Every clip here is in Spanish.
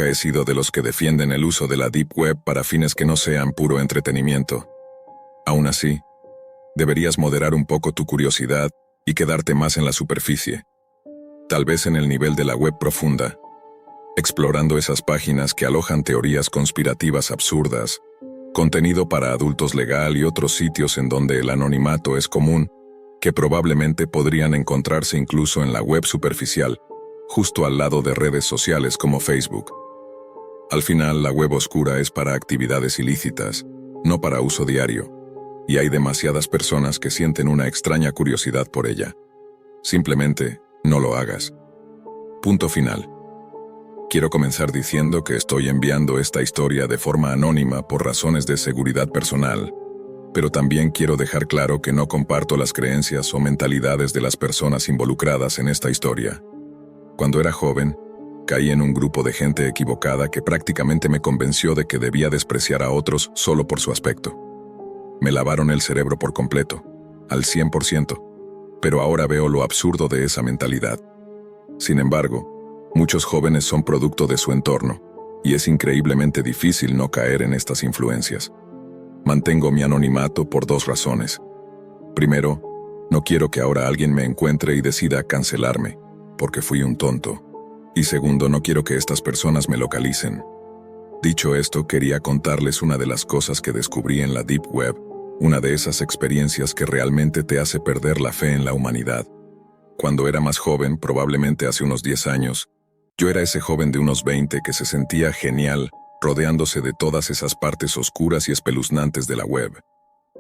nunca he sido de los que defienden el uso de la Deep Web para fines que no sean puro entretenimiento. Aún así, deberías moderar un poco tu curiosidad y quedarte más en la superficie, tal vez en el nivel de la web profunda, explorando esas páginas que alojan teorías conspirativas absurdas, contenido para adultos legal y otros sitios en donde el anonimato es común, que probablemente podrían encontrarse incluso en la web superficial, justo al lado de redes sociales como Facebook. Al final, la web oscura es para actividades ilícitas, no para uso diario, y hay demasiadas personas que sienten una extraña curiosidad por ella. Simplemente, no lo hagas. Punto final. Quiero comenzar diciendo que estoy enviando esta historia de forma anónima por razones de seguridad personal, pero también quiero dejar claro que no comparto las creencias o mentalidades de las personas involucradas en esta historia. Cuando era joven, caí en un grupo de gente equivocada que prácticamente me convenció de que debía despreciar a otros solo por su aspecto. Me lavaron el cerebro por completo, al 100%, pero ahora veo lo absurdo de esa mentalidad. Sin embargo, muchos jóvenes son producto de su entorno, y es increíblemente difícil no caer en estas influencias. Mantengo mi anonimato por dos razones. Primero, no quiero que ahora alguien me encuentre y decida cancelarme, porque fui un tonto. Y segundo, no quiero que estas personas me localicen. Dicho esto, quería contarles una de las cosas que descubrí en la Deep Web, una de esas experiencias que realmente te hace perder la fe en la humanidad. Cuando era más joven, probablemente hace unos 10 años, yo era ese joven de unos 20 que se sentía genial, rodeándose de todas esas partes oscuras y espeluznantes de la web.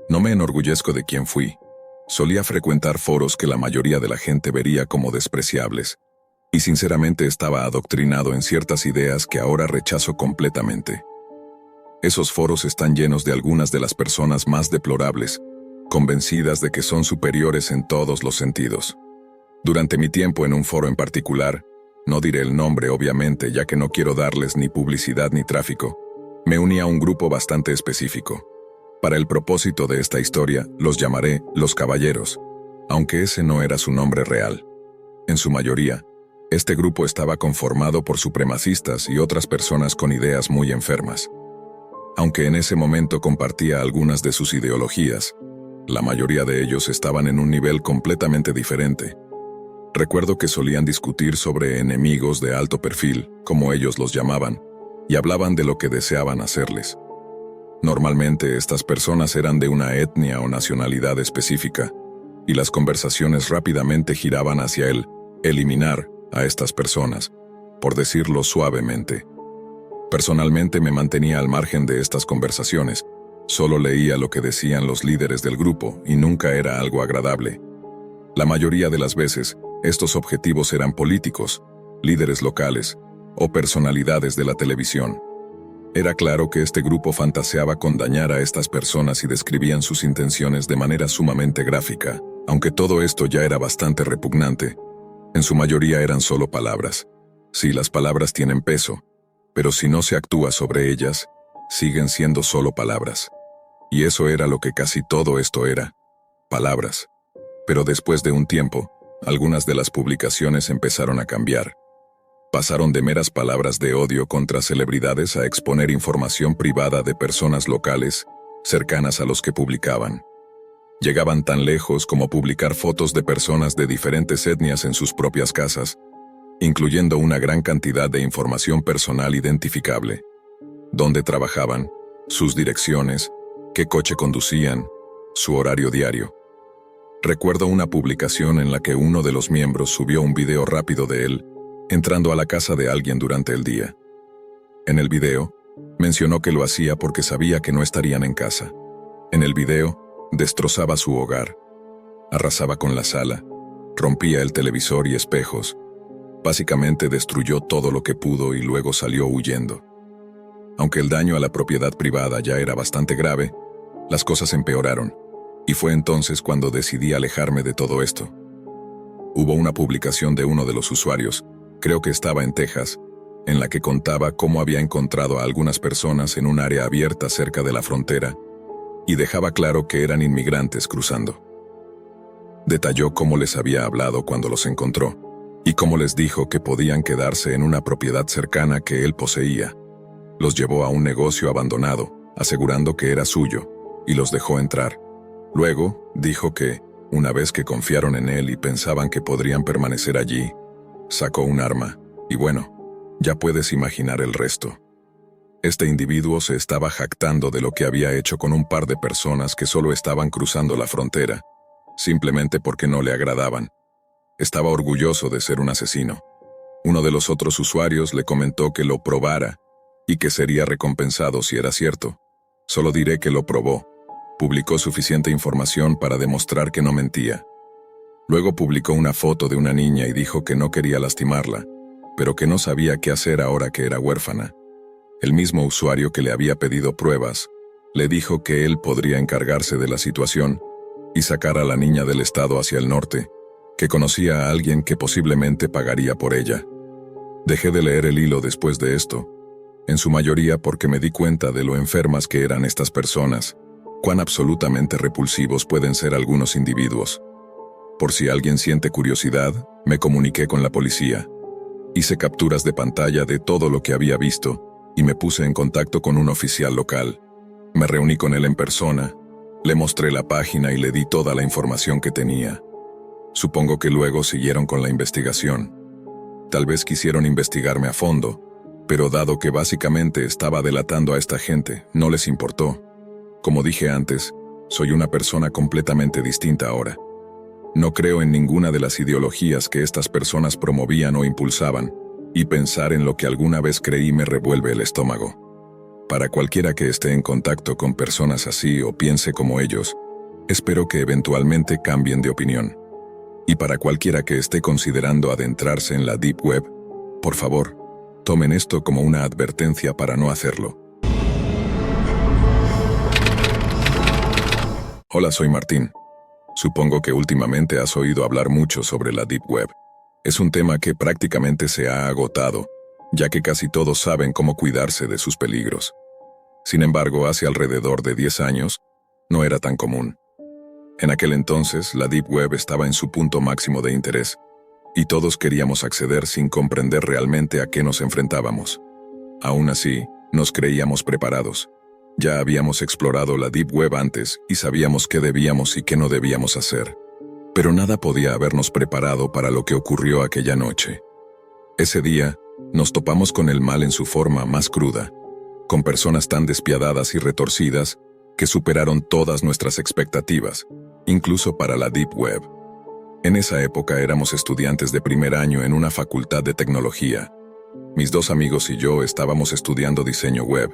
No me enorgullezco de quién fui. Solía frecuentar foros que la mayoría de la gente vería como despreciables, y sinceramente estaba adoctrinado en ciertas ideas que ahora rechazo completamente. Esos foros están llenos de algunas de las personas más deplorables, convencidas de que son superiores en todos los sentidos. Durante mi tiempo en un foro en particular, no diré el nombre obviamente ya que no quiero darles ni publicidad ni tráfico, me uní a un grupo bastante específico. Para el propósito de esta historia, los llamaré los caballeros, aunque ese no era su nombre real. En su mayoría, este grupo estaba conformado por supremacistas y otras personas con ideas muy enfermas. Aunque en ese momento compartía algunas de sus ideologías, la mayoría de ellos estaban en un nivel completamente diferente. Recuerdo que solían discutir sobre enemigos de alto perfil, como ellos los llamaban, y hablaban de lo que deseaban hacerles. Normalmente estas personas eran de una etnia o nacionalidad específica, y las conversaciones rápidamente giraban hacia el eliminar a estas personas, por decirlo suavemente. Personalmente me mantenía al margen de estas conversaciones, solo leía lo que decían los líderes del grupo y nunca era algo agradable. La mayoría de las veces, estos objetivos eran políticos, líderes locales o personalidades de la televisión. Era claro que este grupo fantaseaba con dañar a estas personas y describían sus intenciones de manera sumamente gráfica, aunque todo esto ya era bastante repugnante. En su mayoría eran solo palabras. Sí, las palabras tienen peso, pero si no se actúa sobre ellas, siguen siendo solo palabras. Y eso era lo que casi todo esto era, palabras. Pero después de un tiempo, algunas de las publicaciones empezaron a cambiar. Pasaron de meras palabras de odio contra celebridades a exponer información privada de personas locales, cercanas a los que publicaban. Llegaban tan lejos como publicar fotos de personas de diferentes etnias en sus propias casas, incluyendo una gran cantidad de información personal identificable. Dónde trabajaban, sus direcciones, qué coche conducían, su horario diario. Recuerdo una publicación en la que uno de los miembros subió un video rápido de él, entrando a la casa de alguien durante el día. En el video, mencionó que lo hacía porque sabía que no estarían en casa. En el video, destrozaba su hogar, arrasaba con la sala, rompía el televisor y espejos, básicamente destruyó todo lo que pudo y luego salió huyendo. Aunque el daño a la propiedad privada ya era bastante grave, las cosas empeoraron. Y fue entonces cuando decidí alejarme de todo esto. Hubo una publicación de uno de los usuarios, creo que estaba en Texas, en la que contaba cómo había encontrado a algunas personas en un área abierta cerca de la frontera, y dejaba claro que eran inmigrantes cruzando. Detalló cómo les había hablado cuando los encontró, y como les dijo que podían quedarse en una propiedad cercana que él poseía. Los llevó a un negocio abandonado, asegurando que era suyo, y los dejó entrar. Luego, dijo que, una vez que confiaron en él y pensaban que podrían permanecer allí, sacó un arma, y bueno, ya puedes imaginar el resto. Este individuo se estaba jactando de lo que había hecho con un par de personas que solo estaban cruzando la frontera, simplemente porque no le agradaban. Estaba orgulloso de ser un asesino. Uno de los otros usuarios le comentó que lo probara y que sería recompensado si era cierto. Solo diré que lo probó. Publicó suficiente información para demostrar que no mentía. Luego publicó una foto de una niña y dijo que no quería lastimarla, pero que no sabía qué hacer ahora que era huérfana. El mismo usuario que le había pedido pruebas, le dijo que él podría encargarse de la situación y sacar a la niña del estado hacia el norte, que conocía a alguien que posiblemente pagaría por ella. Dejé de leer el hilo después de esto, en su mayoría porque me di cuenta de lo enfermas que eran estas personas, cuán absolutamente repulsivos pueden ser algunos individuos. Por si alguien siente curiosidad, me comuniqué con la policía. Hice capturas de pantalla de todo lo que había visto y me puse en contacto con un oficial local. Me reuní con él en persona, le mostré la página y le di toda la información que tenía. Supongo que luego siguieron con la investigación. Tal vez quisieron investigarme a fondo, pero dado que básicamente estaba delatando a esta gente, no les importó. Como dije antes, soy una persona completamente distinta ahora. No creo en ninguna de las ideologías que estas personas promovían o impulsaban, y pensar en lo que alguna vez creí me revuelve el estómago. Para cualquiera que esté en contacto con personas así o piense como ellos, espero que eventualmente cambien de opinión. Y para cualquiera que esté considerando adentrarse en la Deep Web, por favor, tomen esto como una advertencia para no hacerlo. Hola, soy Martín. Supongo que últimamente has oído hablar mucho sobre la Deep Web. Es un tema que prácticamente se ha agotado, ya que casi todos saben cómo cuidarse de sus peligros. Sin embargo, hace alrededor de 10 años, no era tan común. En aquel entonces, la Deep Web estaba en su punto máximo de interés, y todos queríamos acceder sin comprender realmente a qué nos enfrentábamos. Aún así, nos creíamos preparados. Ya habíamos explorado la Deep Web antes y sabíamos qué debíamos y qué no debíamos hacer. Pero nada podía habernos preparado para lo que ocurrió aquella noche. Ese día, nos topamos con el mal en su forma más cruda, con personas tan despiadadas y retorcidas que superaron todas nuestras expectativas, incluso para la Deep Web. En esa época éramos estudiantes de primer año en una facultad de tecnología. Mis dos amigos y yo estábamos estudiando diseño web,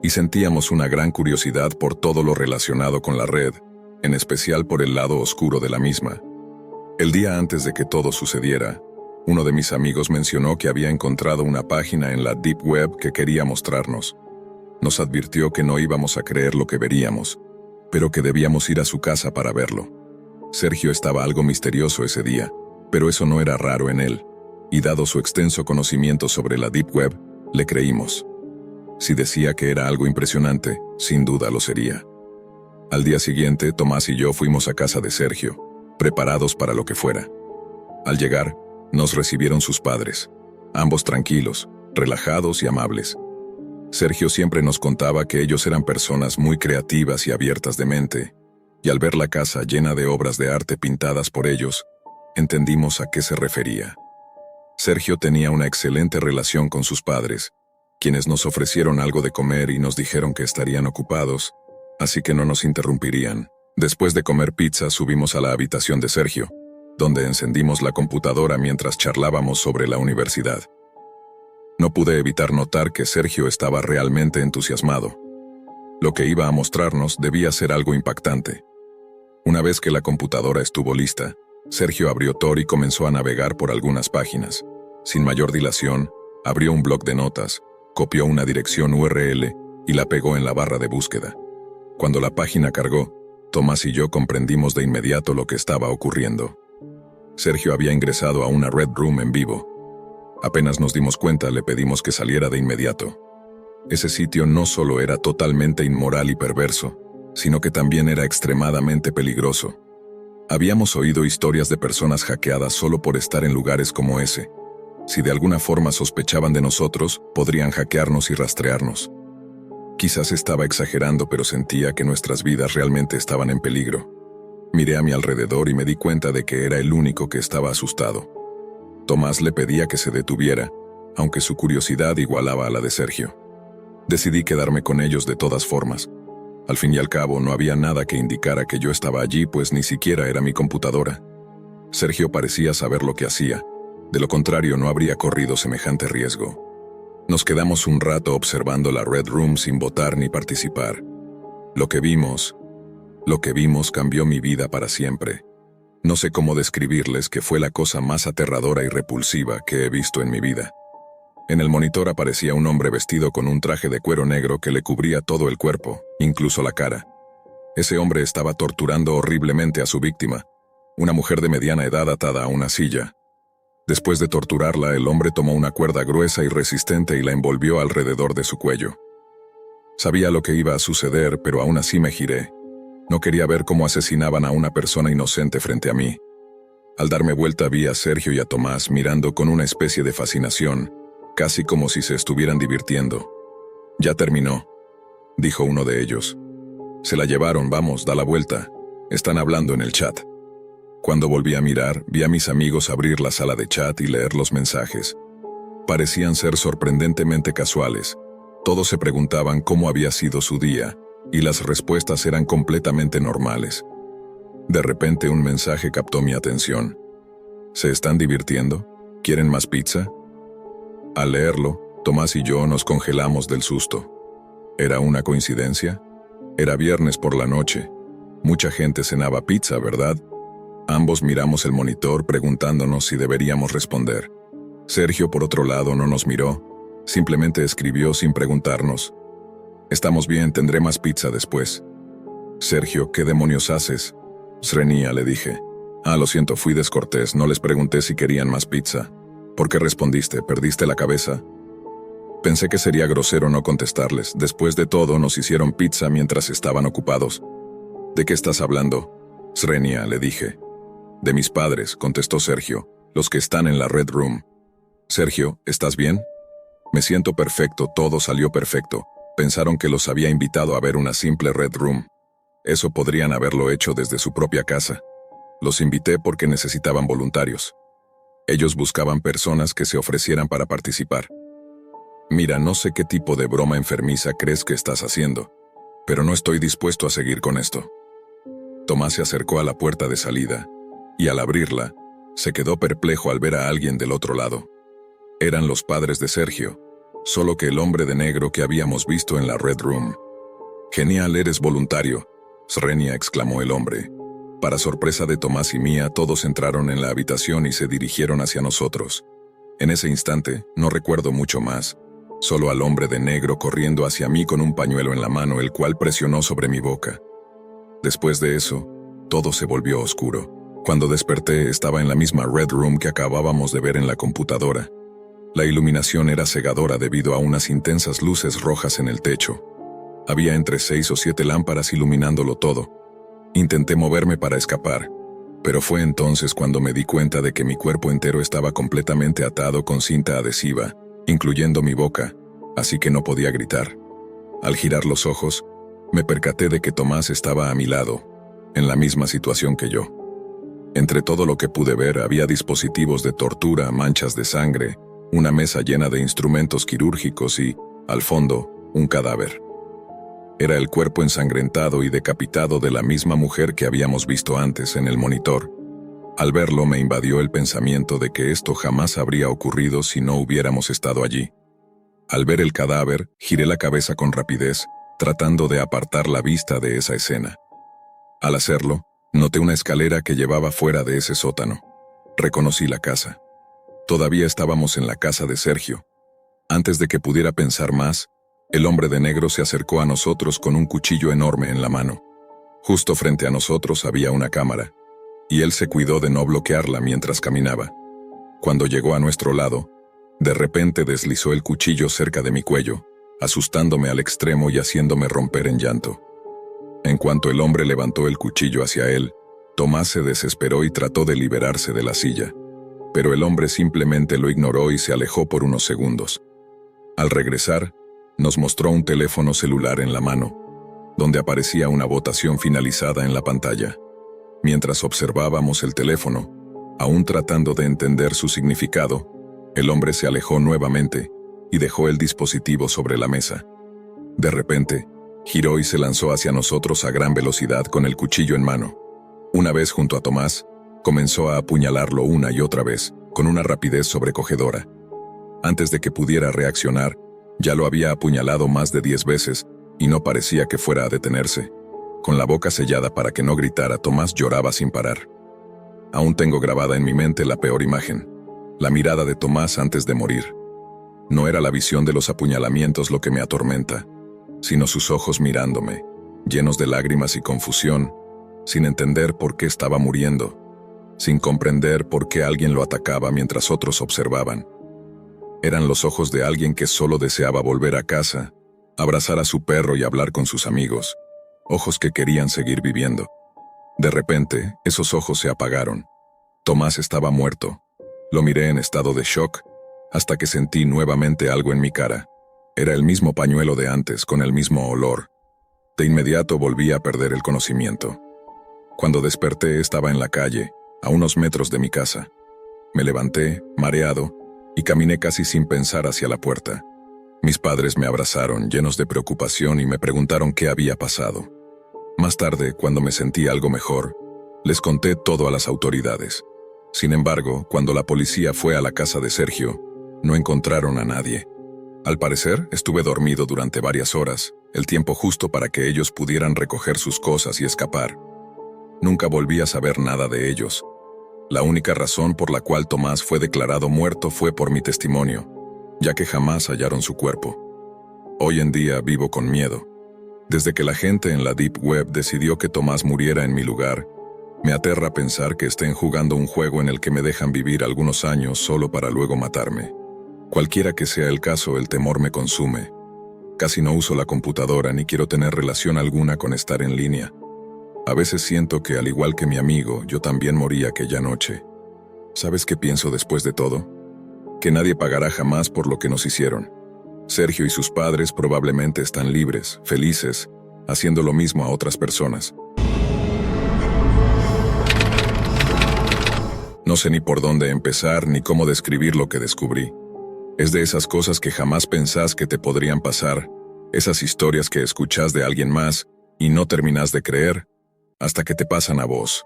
y sentíamos una gran curiosidad por todo lo relacionado con la red, en especial por el lado oscuro de la misma. El día antes de que todo sucediera, uno de mis amigos mencionó que había encontrado una página en la Deep Web que quería mostrarnos. Nos advirtió que no íbamos a creer lo que veríamos, pero que debíamos ir a su casa para verlo. Sergio estaba algo misterioso ese día, pero eso no era raro en él, y dado su extenso conocimiento sobre la Deep Web, le creímos. Si decía que era algo impresionante, sin duda lo sería. Al día siguiente, Tomás y yo fuimos a casa de Sergio, preparados para lo que fuera. Al llegar, nos recibieron sus padres, ambos tranquilos, relajados y amables. Sergio siempre nos contaba que ellos eran personas muy creativas y abiertas de mente, y al ver la casa llena de obras de arte pintadas por ellos, entendimos a qué se refería. Sergio tenía una excelente relación con sus padres, quienes nos ofrecieron algo de comer y nos dijeron que estarían ocupados, así que no nos interrumpirían. Después de comer pizza, subimos a la habitación de Sergio, donde encendimos la computadora mientras charlábamos sobre la universidad. No pude evitar notar que Sergio estaba realmente entusiasmado. Lo que iba a mostrarnos debía ser algo impactante. Una vez que la computadora estuvo lista, Sergio abrió Tor y comenzó a navegar por algunas páginas. Sin mayor dilación, abrió un bloc de notas, copió una dirección URL y la pegó en la barra de búsqueda. Cuando la página cargó, Tomás y yo comprendimos de inmediato lo que estaba ocurriendo. Sergio había ingresado a una Red Room en vivo. Apenas nos dimos cuenta, le pedimos que saliera de inmediato. Ese sitio no solo era totalmente inmoral y perverso, sino que también era extremadamente peligroso. Habíamos oído historias de personas hackeadas solo por estar en lugares como ese. Si de alguna forma sospechaban de nosotros, podrían hackearnos y rastrearnos. Quizás estaba exagerando, pero sentía que nuestras vidas realmente estaban en peligro. Miré a mi alrededor y me di cuenta de que era el único que estaba asustado. Tomás le pedía que se detuviera, aunque su curiosidad igualaba a la de Sergio. Decidí quedarme con ellos de todas formas. Al fin y al cabo, no había nada que indicara que yo estaba allí, pues ni siquiera era mi computadora. Sergio parecía saber lo que hacía. De lo contrario, no habría corrido semejante riesgo. Nos quedamos un rato observando la Red Room sin votar ni participar. Lo que vimos cambió mi vida para siempre. No sé cómo describirles que fue la cosa más aterradora y repulsiva que he visto en mi vida. En el monitor aparecía un hombre vestido con un traje de cuero negro que le cubría todo el cuerpo, incluso la cara. Ese hombre estaba torturando horriblemente a su víctima, una mujer de mediana edad atada a una silla. Después de torturarla, el hombre tomó una cuerda gruesa y resistente y la envolvió alrededor de su cuello. Sabía lo que iba a suceder, pero aún así me giré. No quería ver cómo asesinaban a una persona inocente frente a mí. Al darme vuelta vi a Sergio y a Tomás mirando con una especie de fascinación, casi como si se estuvieran divirtiendo. «Ya terminó», dijo uno de ellos. «Se la llevaron, vamos, da la vuelta. Están hablando en el chat». Cuando volví a mirar, vi a mis amigos abrir la sala de chat y leer los mensajes. Parecían ser sorprendentemente casuales. Todos se preguntaban cómo había sido su día, y las respuestas eran completamente normales. De repente un mensaje captó mi atención. ¿Se están divirtiendo? ¿Quieren más pizza? Al leerlo, Tomás y yo nos congelamos del susto. ¿Era una coincidencia? Era viernes por la noche. Mucha gente cenaba pizza, ¿verdad? Ambos miramos el monitor preguntándonos si deberíamos responder. Sergio, por otro lado, no nos miró. Simplemente escribió sin preguntarnos. «Estamos bien, tendré más pizza después». «Sergio, ¿qué demonios haces?» «Srenia», le dije. Lo siento, fui descortés, no les pregunté si querían más pizza». «¿Por qué respondiste? ¿Perdiste la cabeza?» Pensé que sería grosero no contestarles. Después de todo, nos hicieron pizza mientras estaban ocupados. «¿De qué estás hablando?» «Srenia», le dije. «De mis padres», contestó Sergio, «los que están en la Red Room». «Sergio, ¿estás bien?» «Me siento perfecto, todo salió perfecto. Pensaron que los había invitado a ver una simple Red Room. Eso podrían haberlo hecho desde su propia casa. Los invité porque necesitaban voluntarios. Ellos buscaban personas que se ofrecieran para participar. Mira, no sé qué tipo de broma enfermiza crees que estás haciendo, pero no estoy dispuesto a seguir con esto». Tomás se acercó a la puerta de salida, y al abrirla, se quedó perplejo al ver a alguien del otro lado. Eran los padres de Sergio, solo que el hombre de negro que habíamos visto en la Red Room. «Genial, eres voluntario», Srenia exclamó el hombre. Para sorpresa de Tomás y mía, todos entraron en la habitación y se dirigieron hacia nosotros. En ese instante, no recuerdo mucho más, solo al hombre de negro corriendo hacia mí con un pañuelo en la mano, el cual presionó sobre mi boca. Después de eso, todo se volvió oscuro. Cuando desperté, estaba en la misma Red Room que acabábamos de ver en la computadora. La iluminación era cegadora debido a unas intensas luces rojas en el techo. Había entre 6 o 7 lámparas iluminándolo todo. Intenté moverme para escapar, pero fue entonces cuando me di cuenta de que mi cuerpo entero estaba completamente atado con cinta adhesiva, incluyendo mi boca, así que no podía gritar. Al girar los ojos, me percaté de que Tomás estaba a mi lado, en la misma situación que yo. Entre todo lo que pude ver había dispositivos de tortura, manchas de sangre, una mesa llena de instrumentos quirúrgicos y, al fondo, un cadáver. Era el cuerpo ensangrentado y decapitado de la misma mujer que habíamos visto antes en el monitor. Al verlo me invadió el pensamiento de que esto jamás habría ocurrido si no hubiéramos estado allí. Al ver el cadáver, giré la cabeza con rapidez, tratando de apartar la vista de esa escena. Al hacerlo, noté una escalera que llevaba fuera de ese sótano. Reconocí la casa. Todavía estábamos en la casa de Sergio. Antes de que pudiera pensar más, el hombre de negro se acercó a nosotros con un cuchillo enorme en la mano. Justo frente a nosotros había una cámara, y él se cuidó de no bloquearla mientras caminaba. Cuando llegó a nuestro lado, de repente deslizó el cuchillo cerca de mi cuello, asustándome al extremo y haciéndome romper en llanto. En cuanto el hombre levantó el cuchillo hacia él, Tomás se desesperó y trató de liberarse de la silla, pero el hombre simplemente lo ignoró y se alejó por unos segundos. Al regresar, nos mostró un teléfono celular en la mano, donde aparecía una votación finalizada en la pantalla. Mientras observábamos el teléfono, aún tratando de entender su significado, el hombre se alejó nuevamente y dejó el dispositivo sobre la mesa. De repente, giró y se lanzó hacia nosotros a gran velocidad con el cuchillo en mano. Una vez junto a Tomás, comenzó a apuñalarlo una y otra vez, con una rapidez sobrecogedora. Antes de que pudiera reaccionar, ya lo había apuñalado más de 10 veces y no parecía que fuera a detenerse. Con la boca sellada para que no gritara, Tomás lloraba sin parar. Aún tengo grabada en mi mente la peor imagen, la mirada de Tomás antes de morir. No era la visión de los apuñalamientos lo que me atormenta, sino sus ojos mirándome, llenos de lágrimas y confusión, sin entender por qué estaba muriendo, sin comprender por qué alguien lo atacaba mientras otros observaban. Eran los ojos de alguien que solo deseaba volver a casa, abrazar a su perro y hablar con sus amigos, ojos que querían seguir viviendo. De repente, esos ojos se apagaron. Tomás estaba muerto. Lo miré en estado de shock, hasta que sentí nuevamente algo en mi cara. Era el mismo pañuelo de antes, con el mismo olor. De inmediato volví a perder el conocimiento. Cuando desperté estaba en la calle, a unos metros de mi casa. Me levanté, mareado, y caminé casi sin pensar hacia la puerta. Mis padres me abrazaron, llenos de preocupación, y me preguntaron qué había pasado. Más tarde, cuando me sentí algo mejor, les conté todo a las autoridades. Sin embargo, cuando la policía fue a la casa de Sergio, no encontraron a nadie. Al parecer, estuve dormido durante varias horas, el tiempo justo para que ellos pudieran recoger sus cosas y escapar. Nunca volví a saber nada de ellos. La única razón por la cual Tomás fue declarado muerto fue por mi testimonio, ya que jamás hallaron su cuerpo. Hoy en día vivo con miedo. Desde que la gente en la Deep Web decidió que Tomás muriera en mi lugar, me aterra pensar que estén jugando un juego en el que me dejan vivir algunos años solo para luego matarme. Cualquiera que sea el caso, el temor me consume. Casi no uso la computadora ni quiero tener relación alguna con estar en línea. A veces siento que, al igual que mi amigo, yo también morí aquella noche. ¿Sabes qué pienso después de todo? Que nadie pagará jamás por lo que nos hicieron. Sergio y sus padres probablemente están libres, felices, haciendo lo mismo a otras personas. No sé ni por dónde empezar ni cómo describir lo que descubrí. Es de esas cosas que jamás pensás que te podrían pasar, esas historias que escuchás de alguien más y no terminás de creer, hasta que te pasan a vos.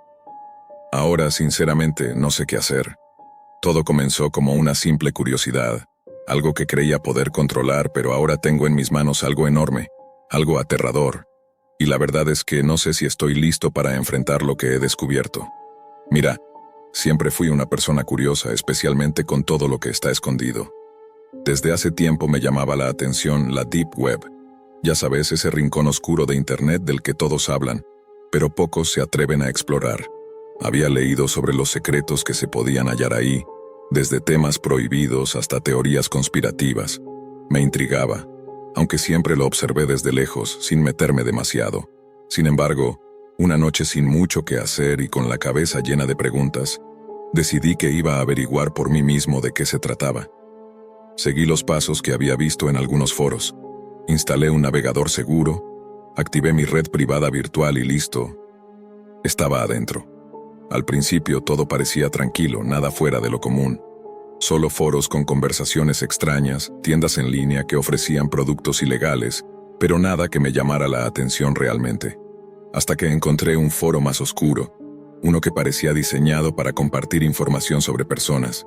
Ahora, sinceramente, no sé qué hacer. Todo comenzó como una simple curiosidad, algo que creía poder controlar, pero ahora tengo en mis manos algo enorme, algo aterrador. Y la verdad es que no sé si estoy listo para enfrentar lo que he descubierto. Mira, siempre fui una persona curiosa, especialmente con todo lo que está escondido. Desde hace tiempo me llamaba la atención la Deep Web. Ya sabes, ese rincón oscuro de Internet del que todos hablan, pero pocos se atreven a explorar. Había leído sobre los secretos que se podían hallar ahí, desde temas prohibidos hasta teorías conspirativas. Me intrigaba, aunque siempre lo observé desde lejos, sin meterme demasiado. Sin embargo, una noche sin mucho que hacer y con la cabeza llena de preguntas, decidí que iba a averiguar por mí mismo de qué se trataba. Seguí los pasos que había visto en algunos foros. Instalé un navegador seguro, activé mi red privada virtual y listo. Estaba adentro. Al principio todo parecía tranquilo, nada fuera de lo común. Solo foros con conversaciones extrañas, tiendas en línea que ofrecían productos ilegales, pero nada que me llamara la atención realmente. Hasta que encontré un foro más oscuro, uno que parecía diseñado para compartir información sobre personas.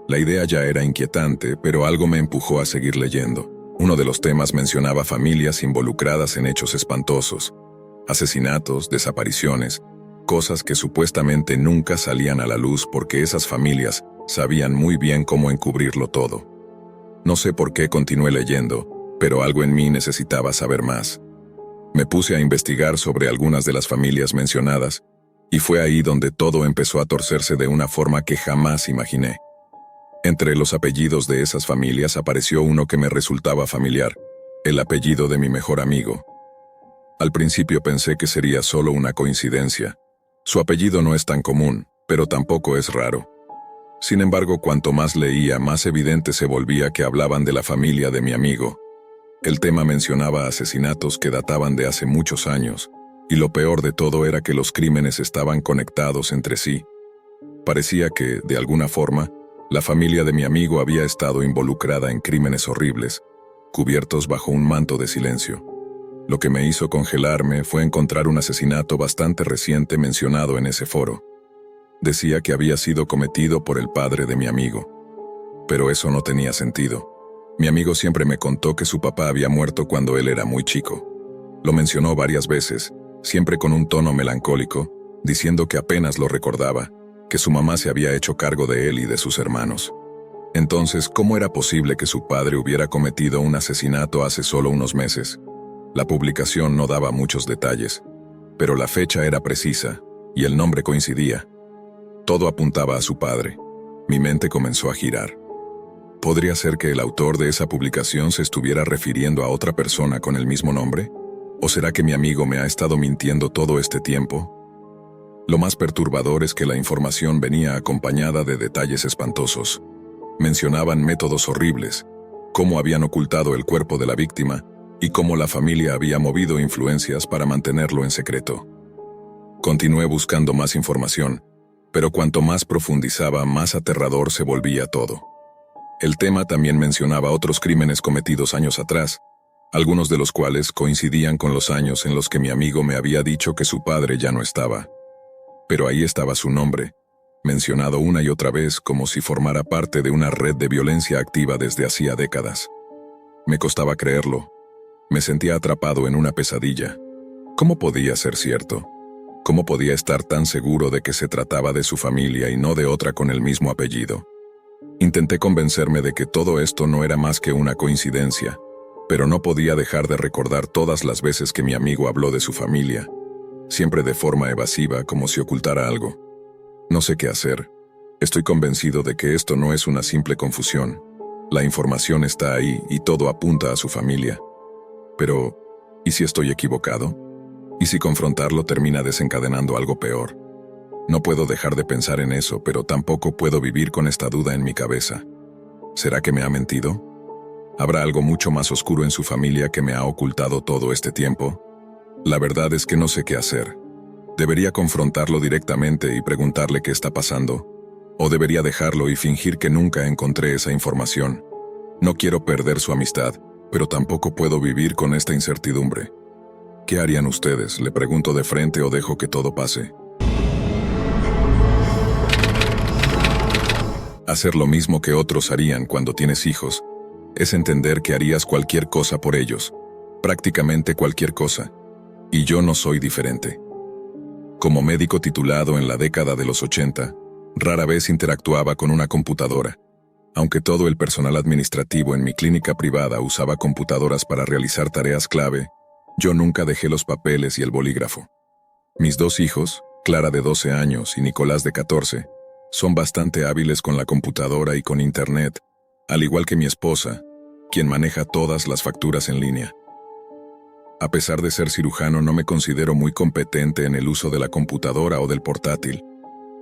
La idea ya era inquietante, pero algo me empujó a seguir leyendo. Uno de los temas mencionaba familias involucradas en hechos espantosos, asesinatos, desapariciones, cosas que supuestamente nunca salían a la luz porque esas familias sabían muy bien cómo encubrirlo todo. No sé por qué continué leyendo, pero algo en mí necesitaba saber más. Me puse a investigar sobre algunas de las familias mencionadas, y fue ahí donde todo empezó a torcerse de una forma que jamás imaginé. Entre los apellidos de esas familias apareció uno que me resultaba familiar, el apellido de mi mejor amigo. Al principio pensé que sería solo una coincidencia, Su apellido no es tan común, pero tampoco es raro. Sin embargo, cuanto más leía, más evidente se volvía que hablaban de la familia de mi amigo. El tema mencionaba asesinatos que databan de hace muchos años, y lo peor de todo era que los crímenes estaban conectados entre sí. Parecía que, de alguna forma, la familia de mi amigo había estado involucrada en crímenes horribles, cubiertos bajo un manto de silencio. Lo que me hizo congelarme fue encontrar un asesinato bastante reciente mencionado en ese foro. Decía que había sido cometido por el padre de mi amigo. Pero eso no tenía sentido. Mi amigo siempre me contó que su papá había muerto cuando él era muy chico. Lo mencionó varias veces, siempre con un tono melancólico, diciendo que apenas lo recordaba, que su mamá se había hecho cargo de él y de sus hermanos. Entonces, ¿cómo era posible que su padre hubiera cometido un asesinato hace solo unos meses? La publicación no daba muchos detalles, pero la fecha era precisa, y el nombre coincidía. Todo apuntaba a su padre. Mi mente comenzó a girar. ¿Podría ser que el autor de esa publicación se estuviera refiriendo a otra persona con el mismo nombre? ¿O será que mi amigo me ha estado mintiendo todo este tiempo? Lo más perturbador es que la información venía acompañada de detalles espantosos. Mencionaban métodos horribles, cómo habían ocultado el cuerpo de la víctima y cómo la familia había movido influencias para mantenerlo en secreto. Continué buscando más información, pero cuanto más profundizaba, más aterrador se volvía todo. El tema también mencionaba otros crímenes cometidos años atrás, algunos de los cuales coincidían con los años en los que mi amigo me había dicho que su padre ya no estaba. Pero ahí estaba su nombre, mencionado una y otra vez como si formara parte de una red de violencia activa desde hacía décadas. Me costaba creerlo. Me sentía atrapado en una pesadilla. ¿Cómo podía ser cierto? ¿Cómo podía estar tan seguro de que se trataba de su familia y no de otra con el mismo apellido? Intenté convencerme de que todo esto no era más que una coincidencia, pero no podía dejar de recordar todas las veces que mi amigo habló de su familia, siempre de forma evasiva, como si ocultara algo. No sé qué hacer. Estoy convencido de que esto no es una simple confusión. La información está ahí y todo apunta a su familia. Pero, ¿y si estoy equivocado? ¿Y si confrontarlo termina desencadenando algo peor? No puedo dejar de pensar en eso, pero tampoco puedo vivir con esta duda en mi cabeza. ¿Será que me ha mentido? ¿Habrá algo mucho más oscuro en su familia que me ha ocultado todo este tiempo? La verdad es que no sé qué hacer. ¿Debería confrontarlo directamente y preguntarle qué está pasando? ¿O debería dejarlo y fingir que nunca encontré esa información? No quiero perder su amistad, pero tampoco puedo vivir con esta incertidumbre. ¿Qué harían ustedes? ¿Le pregunto de frente o dejo que todo pase? Hacer lo mismo que otros harían cuando tienes hijos es entender que harías cualquier cosa por ellos, prácticamente cualquier cosa. Y yo no soy diferente. Como médico titulado en la década de los 80, rara vez interactuaba con una computadora. Aunque todo el personal administrativo en mi clínica privada usaba computadoras para realizar tareas clave, yo nunca dejé los papeles y el bolígrafo. Mis dos hijos, Clara de 12 años y Nicolás de 14, son bastante hábiles con la computadora y con Internet, al igual que mi esposa, quien maneja todas las facturas en línea. A pesar de ser cirujano, no me considero muy competente en el uso de la computadora o del portátil,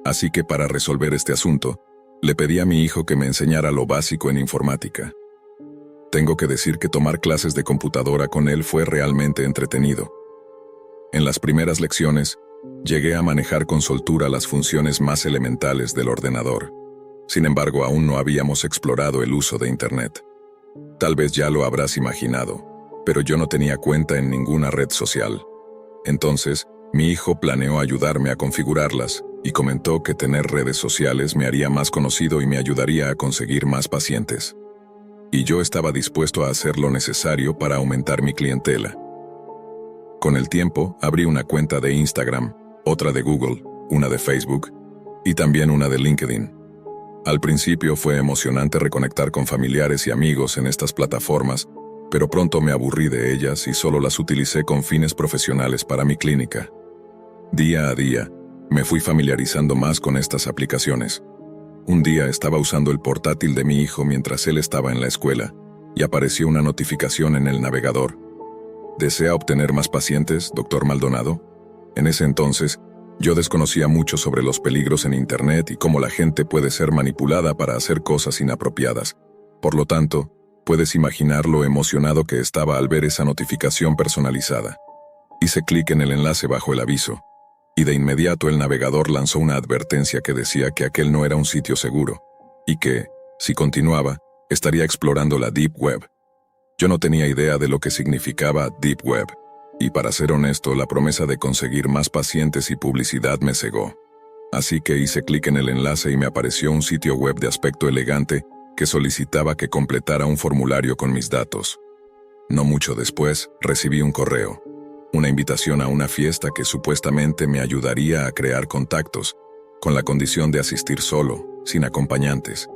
así que para resolver este asunto, le pedí a mi hijo que me enseñara lo básico en informática. Tengo que decir que tomar clases de computadora con él fue realmente entretenido. En las primeras lecciones, llegué a manejar con soltura las funciones más elementales del ordenador. Sin embargo, aún no habíamos explorado el uso de Internet. Tal vez ya lo habrás imaginado, pero yo no tenía cuenta en ninguna red social. Entonces, mi hijo planeó ayudarme a configurarlas y comentó que tener redes sociales me haría más conocido y me ayudaría a conseguir más pacientes. Y yo estaba dispuesto a hacer lo necesario para aumentar mi clientela. Con el tiempo, abrí una cuenta de Instagram, otra de Google, una de Facebook y también una de LinkedIn. Al principio fue emocionante reconectar con familiares y amigos en estas plataformas, pero pronto me aburrí de ellas y solo las utilicé con fines profesionales para mi clínica. Día a día, me fui familiarizando más con estas aplicaciones. Un día estaba usando el portátil de mi hijo mientras él estaba en la escuela, y apareció una notificación en el navegador. ¿Desea obtener más pacientes, doctor Maldonado? En ese entonces, Yo desconocía mucho sobre los peligros en Internet y cómo la gente puede ser manipulada para hacer cosas inapropiadas. Por lo tanto, puedes imaginar lo emocionado que estaba al ver esa notificación personalizada. Hice clic en el enlace bajo el aviso, y de inmediato el navegador lanzó una advertencia que decía que aquel no era un sitio seguro, y que, si continuaba, estaría explorando la Deep Web. Yo no tenía idea de lo que significaba Deep Web, y para ser honesto, la promesa de conseguir más pacientes y publicidad me cegó. Así que hice clic en el enlace y me apareció un sitio web de aspecto elegante que solicitaba que completara un formulario con mis datos. No mucho después, recibí un correo, una invitación a una fiesta que supuestamente me ayudaría a crear contactos, con la condición de asistir solo, sin acompañantes.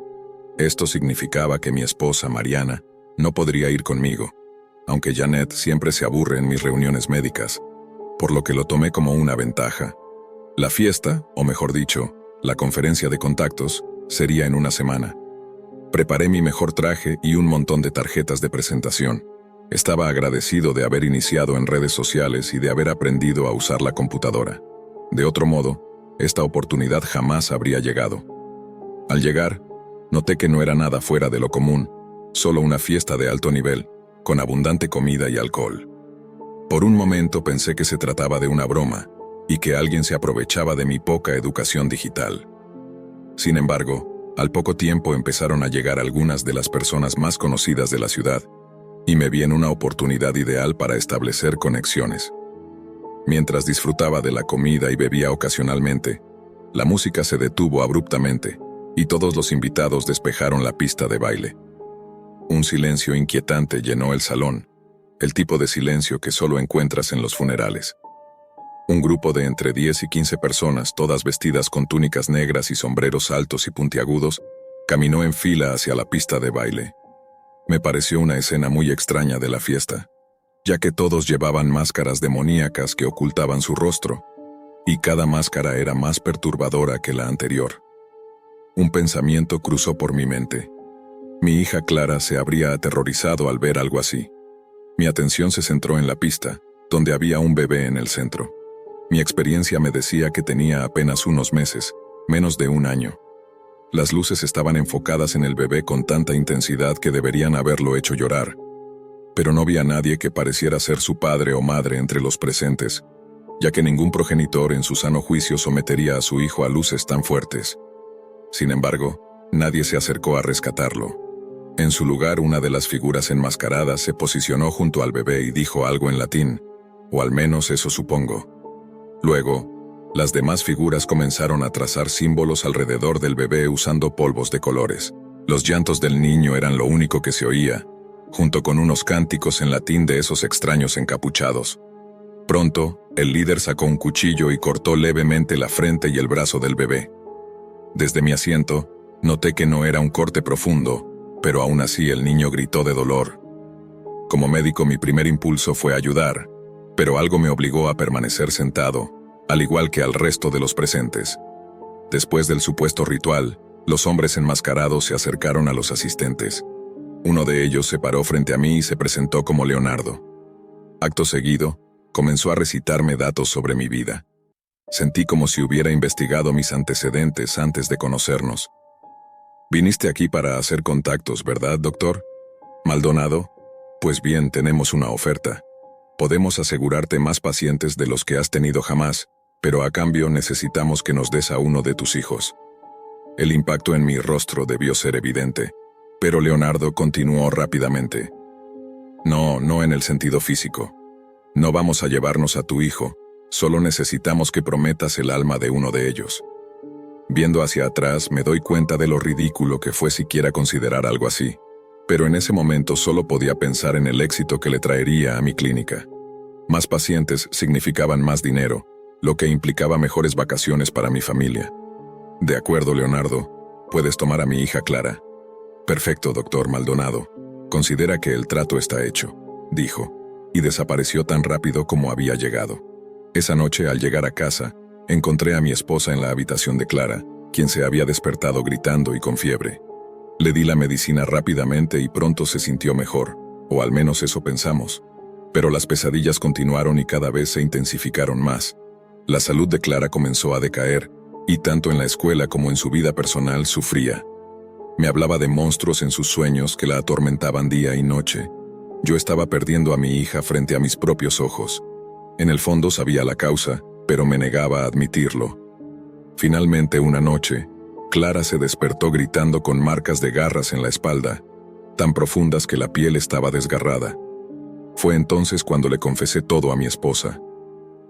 Esto significaba que mi esposa, Mariana, no podría ir conmigo, aunque Janet siempre se aburre en mis reuniones médicas, por lo que lo tomé como una ventaja. La fiesta, o mejor dicho, la conferencia de contactos, sería en una semana. Preparé mi mejor traje y un montón de tarjetas de presentación. Estaba agradecido de haber iniciado en redes sociales y de haber aprendido a usar la computadora. De otro modo, esta oportunidad jamás habría llegado. Al llegar, noté que no era nada fuera de lo común, solo una fiesta de alto nivel, con abundante comida y alcohol. Por un momento pensé que se trataba de una broma, y que alguien se aprovechaba de mi poca educación digital. Sin embargo, al poco tiempo empezaron a llegar algunas de las personas más conocidas de la ciudad, y me vi en una oportunidad ideal para establecer conexiones. Mientras disfrutaba de la comida y bebía ocasionalmente, la música se detuvo abruptamente, y todos los invitados despejaron la pista de baile. Un silencio inquietante llenó el salón, el tipo de silencio que solo encuentras en los funerales. Un grupo de entre 10 y 15 personas, todas vestidas con túnicas negras y sombreros altos y puntiagudos, caminó en fila hacia la pista de baile. Me pareció una escena muy extraña de la fiesta, ya que todos llevaban máscaras demoníacas que ocultaban su rostro, y cada máscara era más perturbadora que la anterior. Un pensamiento cruzó por mi mente. Mi hija Clara se habría aterrorizado al ver algo así. Mi atención se centró en la pista, donde había un bebé en el centro. Mi experiencia me decía que tenía apenas unos meses, menos de un año. Las luces estaban enfocadas en el bebé con tanta intensidad que deberían haberlo hecho llorar. Pero no vi a nadie que pareciera ser su padre o madre entre los presentes, ya que ningún progenitor en su sano juicio sometería a su hijo a luces tan fuertes. Sin embargo, nadie se acercó a rescatarlo. En su lugar, una de las figuras enmascaradas se posicionó junto al bebé y dijo algo en latín, o al menos eso supongo. Luego, las demás figuras comenzaron a trazar símbolos alrededor del bebé usando polvos de colores. Los llantos del niño eran lo único que se oía, junto con unos cánticos en latín de esos extraños encapuchados. Pronto, el líder sacó un cuchillo y cortó levemente la frente y el brazo del bebé. Desde mi asiento, noté que no era un corte profundo, pero aún así el niño gritó de dolor. Como médico, mi primer impulso fue ayudar, pero algo me obligó a permanecer sentado, al igual que al resto de los presentes. Después del supuesto ritual, los hombres enmascarados se acercaron a los asistentes. Uno de ellos se paró frente a mí y se presentó como Leonardo. Acto seguido, comenzó a recitarme datos sobre mi vida. Sentí como si hubiera investigado mis antecedentes antes de conocernos. «Viniste aquí para hacer contactos, ¿verdad, doctor? Maldonado? Pues bien, tenemos una oferta. Podemos asegurarte más pacientes de los que has tenido jamás, pero a cambio necesitamos que nos des a uno de tus hijos». El impacto en mi rostro debió ser evidente, pero Leonardo continuó rápidamente. No en el sentido físico. No vamos a llevarnos a tu hijo, solo necesitamos que prometas el alma de uno de ellos. Viendo hacia atrás, me doy cuenta de lo ridículo que fue siquiera considerar algo así, pero en ese momento solo podía pensar en el éxito que le traería a mi clínica. Más pacientes significaban más dinero, lo que implicaba mejores vacaciones para mi familia. «De acuerdo, Leonardo, puedes tomar a mi hija Clara». «Perfecto, doctor Maldonado. Considera que el trato está hecho», dijo, y desapareció tan rápido como había llegado. Esa noche, al llegar a casa, encontré a mi esposa en la habitación de Clara, quien se había despertado gritando y con fiebre. Le di la medicina rápidamente y pronto se sintió mejor, o al menos eso pensamos. Pero las pesadillas continuaron y cada vez se intensificaron más. La salud de Clara comenzó a decaer, y tanto en la escuela como en su vida personal sufría. Me hablaba de monstruos en sus sueños que la atormentaban día y noche. Yo estaba perdiendo a mi hija frente a mis propios ojos. En el fondo sabía la causa, pero me negaba a admitirlo. Finalmente, una noche, Clara se despertó gritando con marcas de garras en la espalda, tan profundas que la piel estaba desgarrada. Fue entonces cuando le confesé todo a mi esposa.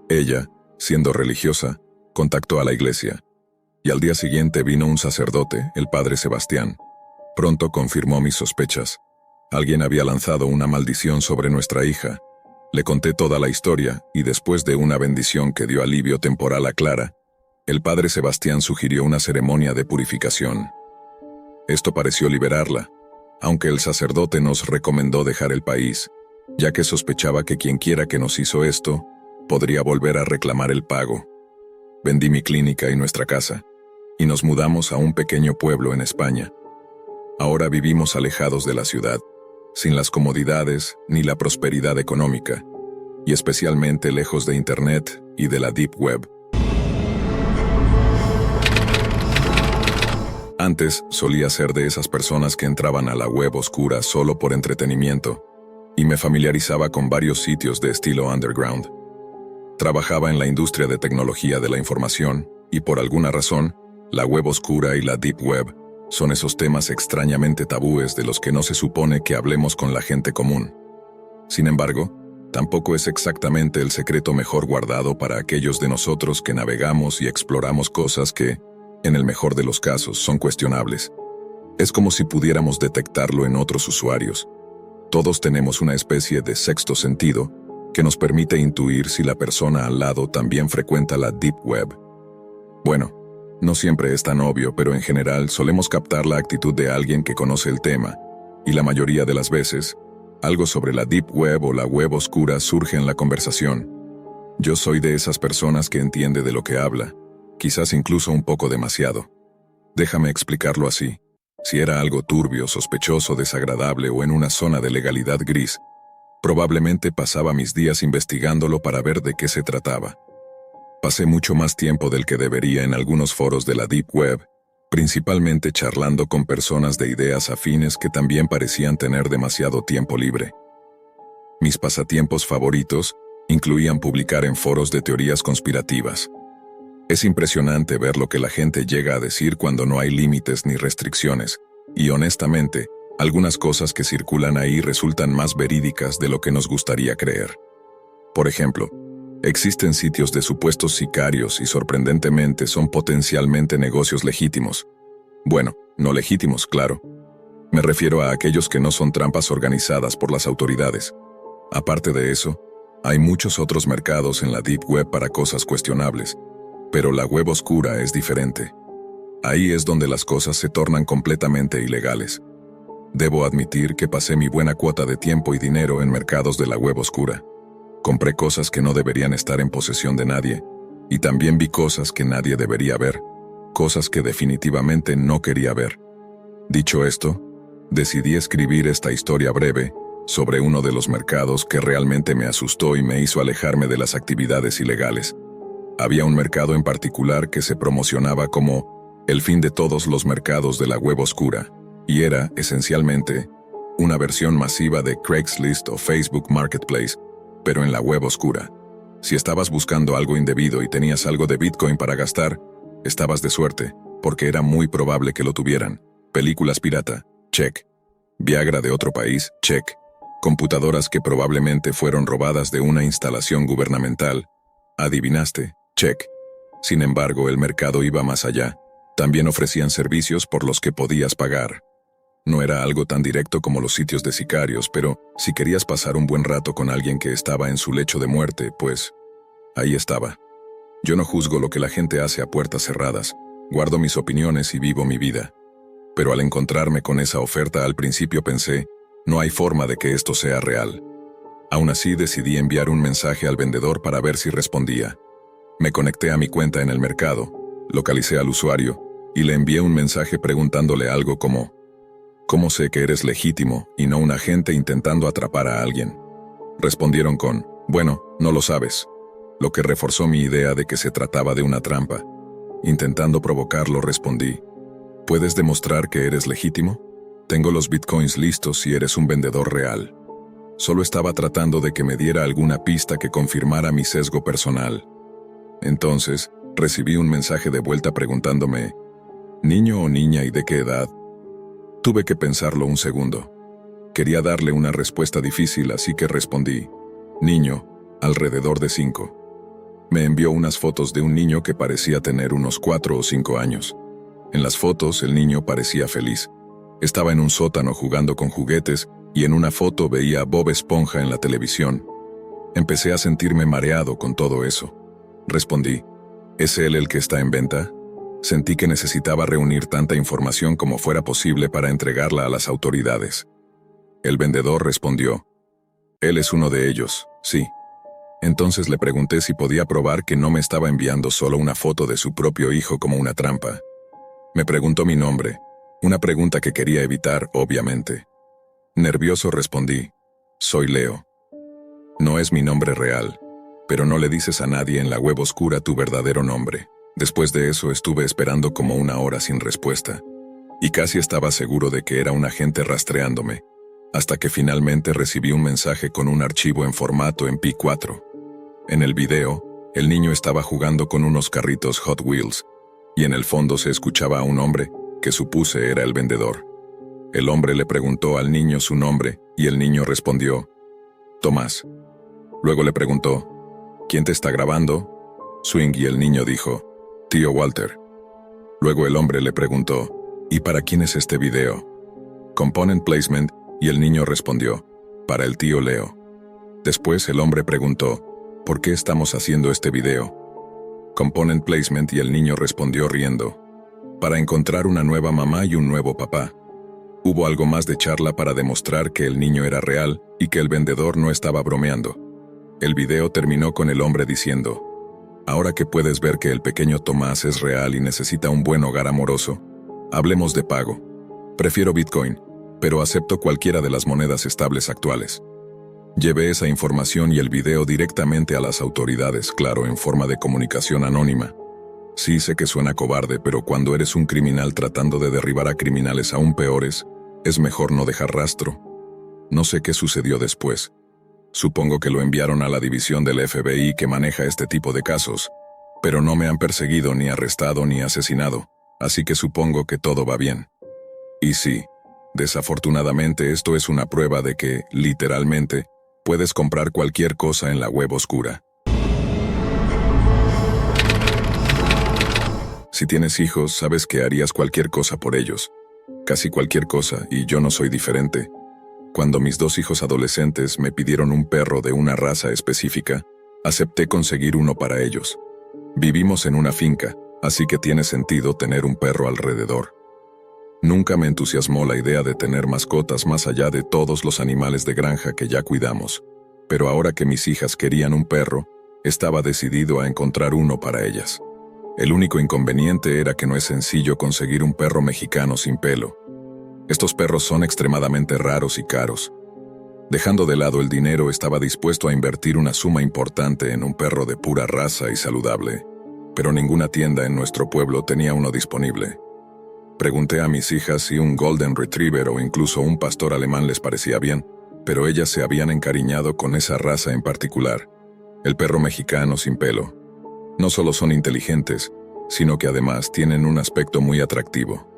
Ella, siendo religiosa, contactó a la iglesia. Y al día siguiente vino un sacerdote, el padre Sebastián. Pronto confirmó mis sospechas. Alguien había lanzado una maldición sobre nuestra hija. Le conté toda la historia, y después de una bendición que dio alivio temporal a Clara, el padre Sebastián sugirió una ceremonia de purificación. Esto pareció liberarla, aunque el sacerdote nos recomendó dejar el país, ya que sospechaba que quienquiera que nos hizo esto, podría volver a reclamar el pago. Vendí mi clínica y nuestra casa, y nos mudamos a un pequeño pueblo en España. Ahora vivimos alejados de la ciudad, sin las comodidades ni la prosperidad económica, y especialmente lejos de Internet y de la Deep Web. Antes solía ser de esas personas que entraban a la web oscura solo por entretenimiento, y me familiarizaba con varios sitios de estilo underground. Trabajaba en la industria de tecnología de la información, y por alguna razón, la web oscura y la Deep Web son esos temas extrañamente tabúes de los que no se supone que hablemos con la gente común. Sin embargo, tampoco es exactamente el secreto mejor guardado para aquellos de nosotros que navegamos y exploramos cosas que, en el mejor de los casos, son cuestionables. Es como si pudiéramos detectarlo en otros usuarios. Todos tenemos una especie de sexto sentido que nos permite intuir si la persona al lado también frecuenta la Deep Web. Bueno, no siempre es tan obvio, pero en general solemos captar la actitud de alguien que conoce el tema, y la mayoría de las veces, algo sobre la Deep Web o la web oscura surge en la conversación. Yo soy de esas personas que entiende de lo que habla, quizás incluso un poco demasiado. Déjame explicarlo así. Si era algo turbio, sospechoso, desagradable o en una zona de legalidad gris, probablemente pasaba mis días investigándolo para ver de qué se trataba. Pasé mucho más tiempo del que debería en algunos foros de la Deep Web, principalmente charlando con personas de ideas afines que también parecían tener demasiado tiempo libre. Mis pasatiempos favoritos incluían publicar en foros de teorías conspirativas. Es impresionante ver lo que la gente llega a decir cuando no hay límites ni restricciones, y honestamente, algunas cosas que circulan ahí resultan más verídicas de lo que nos gustaría creer. Por ejemplo, existen sitios de supuestos sicarios y sorprendentemente son potencialmente negocios legítimos. Bueno, no legítimos, claro. Me refiero a aquellos que no son trampas organizadas por las autoridades. Aparte de eso, hay muchos otros mercados en la Deep Web para cosas cuestionables, pero la web oscura es diferente. Ahí es donde las cosas se tornan completamente ilegales. Debo admitir que pasé mi buena cuota de tiempo y dinero en mercados de la web oscura. Compré cosas que no deberían estar en posesión de nadie, y también vi cosas que nadie debería ver, cosas que definitivamente no quería ver. Dicho esto, decidí escribir esta historia breve sobre uno de los mercados que realmente me asustó y me hizo alejarme de las actividades ilegales. Había un mercado en particular que se promocionaba como el fin de todos los mercados de la web oscura, y era, esencialmente, una versión masiva de Craigslist o Facebook Marketplace, pero en la web oscura. Si estabas buscando algo indebido y tenías algo de Bitcoin para gastar, estabas de suerte, porque era muy probable que lo tuvieran. Películas pirata, check. Viagra de otro país, check. Computadoras que probablemente fueron robadas de una instalación gubernamental. Adivinaste, check. Sin embargo, el mercado iba más allá. También ofrecían servicios por los que podías pagar. No era algo tan directo como los sitios de sicarios, pero si querías pasar un buen rato con alguien que estaba en su lecho de muerte, pues ahí estaba. Yo no juzgo lo que la gente hace a puertas cerradas, guardo mis opiniones y vivo mi vida. Pero al encontrarme con esa oferta al principio pensé, no hay forma de que esto sea real. Aún así decidí enviar un mensaje al vendedor para ver si respondía. Me conecté a mi cuenta en el mercado, localicé al usuario y le envié un mensaje preguntándole algo como: ¿cómo sé que eres legítimo y no un agente intentando atrapar a alguien? Respondieron con: bueno, no lo sabes. lo que reforzó mi idea de que se trataba de una trampa. Intentando provocarlo, respondí: ¿puedes demostrar que eres legítimo? Tengo los bitcoins listos y eres un vendedor real. Solo estaba tratando de que me diera alguna pista que confirmara mi sesgo personal. Entonces, recibí un mensaje de vuelta preguntándome: ¿niño o niña y de qué edad? Tuve que pensarlo un segundo. Quería darle una respuesta difícil, así que respondí: niño, alrededor de 5. Me envió unas fotos de un niño que parecía tener unos 4 o 5 años. En las fotos, el niño parecía feliz. Estaba en un sótano jugando con juguetes y en una foto veía a Bob Esponja en la televisión. Empecé a sentirme mareado con todo eso. Respondí: ¿es él el que está en venta? Sentí que necesitaba reunir tanta información como fuera posible para entregarla a las autoridades. El vendedor respondió: él es uno de ellos, sí. Entonces le pregunté si podía probar que no me estaba enviando solo una foto de su propio hijo como una trampa. Me preguntó mi nombre, una pregunta que quería evitar, obviamente. Nervioso respondí: soy Leo. No es mi nombre real, pero no le dices a nadie en la web oscura tu verdadero nombre. Después de eso estuve esperando como 1 hora sin respuesta, y casi estaba seguro de que era un agente rastreándome, hasta que finalmente recibí un mensaje con un archivo en formato MP4. En el video, el niño estaba jugando con unos carritos Hot Wheels, y en el fondo se escuchaba a un hombre, que supuse era el vendedor. El hombre le preguntó al niño su nombre, y el niño respondió: Tomás. Luego le preguntó: ¿quién te está grabando? Swing, y el niño dijo: tío Walter. Luego el hombre le preguntó: ¿y para quién es este video? Component Placement, y el niño respondió: para el tío Leo. Después el hombre preguntó: ¿por qué estamos haciendo este video? Component Placement, y el niño respondió riendo: para encontrar una nueva mamá y un nuevo papá. Hubo algo más de charla para demostrar que el niño era real y que el vendedor no estaba bromeando. El video terminó con el hombre diciendo: ahora que puedes ver que el pequeño Tomás es real y necesita un buen hogar amoroso, hablemos de pago. Prefiero Bitcoin, pero acepto cualquiera de las monedas estables actuales. Llevé esa información y el video directamente a las autoridades, claro, en forma de comunicación anónima. Sí, sé que suena cobarde, pero cuando eres un criminal tratando de derribar a criminales aún peores, es mejor no dejar rastro. No sé qué sucedió después. Supongo que lo enviaron a la división del FBI que maneja este tipo de casos, pero no me han perseguido, ni arrestado, ni asesinado, así que supongo que todo va bien. Y sí, desafortunadamente esto es una prueba de que, literalmente, puedes comprar cualquier cosa en la web oscura. Si tienes hijos, sabes que harías cualquier cosa por ellos. Casi cualquier cosa, y yo no soy diferente. Cuando mis 2 hijos adolescentes me pidieron un perro de una raza específica, acepté conseguir uno para ellos. Vivimos en una finca, así que tiene sentido tener un perro alrededor. Nunca me entusiasmó la idea de tener mascotas más allá de todos los animales de granja que ya cuidamos, pero ahora que mis hijas querían un perro, estaba decidido a encontrar uno para ellas. El único inconveniente era que no es sencillo conseguir un perro mexicano sin pelo. Estos perros son extremadamente raros y caros. Dejando de lado el dinero, estaba dispuesto a invertir una suma importante en un perro de pura raza y saludable, pero ninguna tienda en nuestro pueblo tenía uno disponible. Pregunté a mis hijas si un Golden Retriever o incluso un pastor alemán les parecía bien, pero ellas se habían encariñado con esa raza en particular, el perro mexicano sin pelo. No solo son inteligentes, sino que además tienen un aspecto muy atractivo.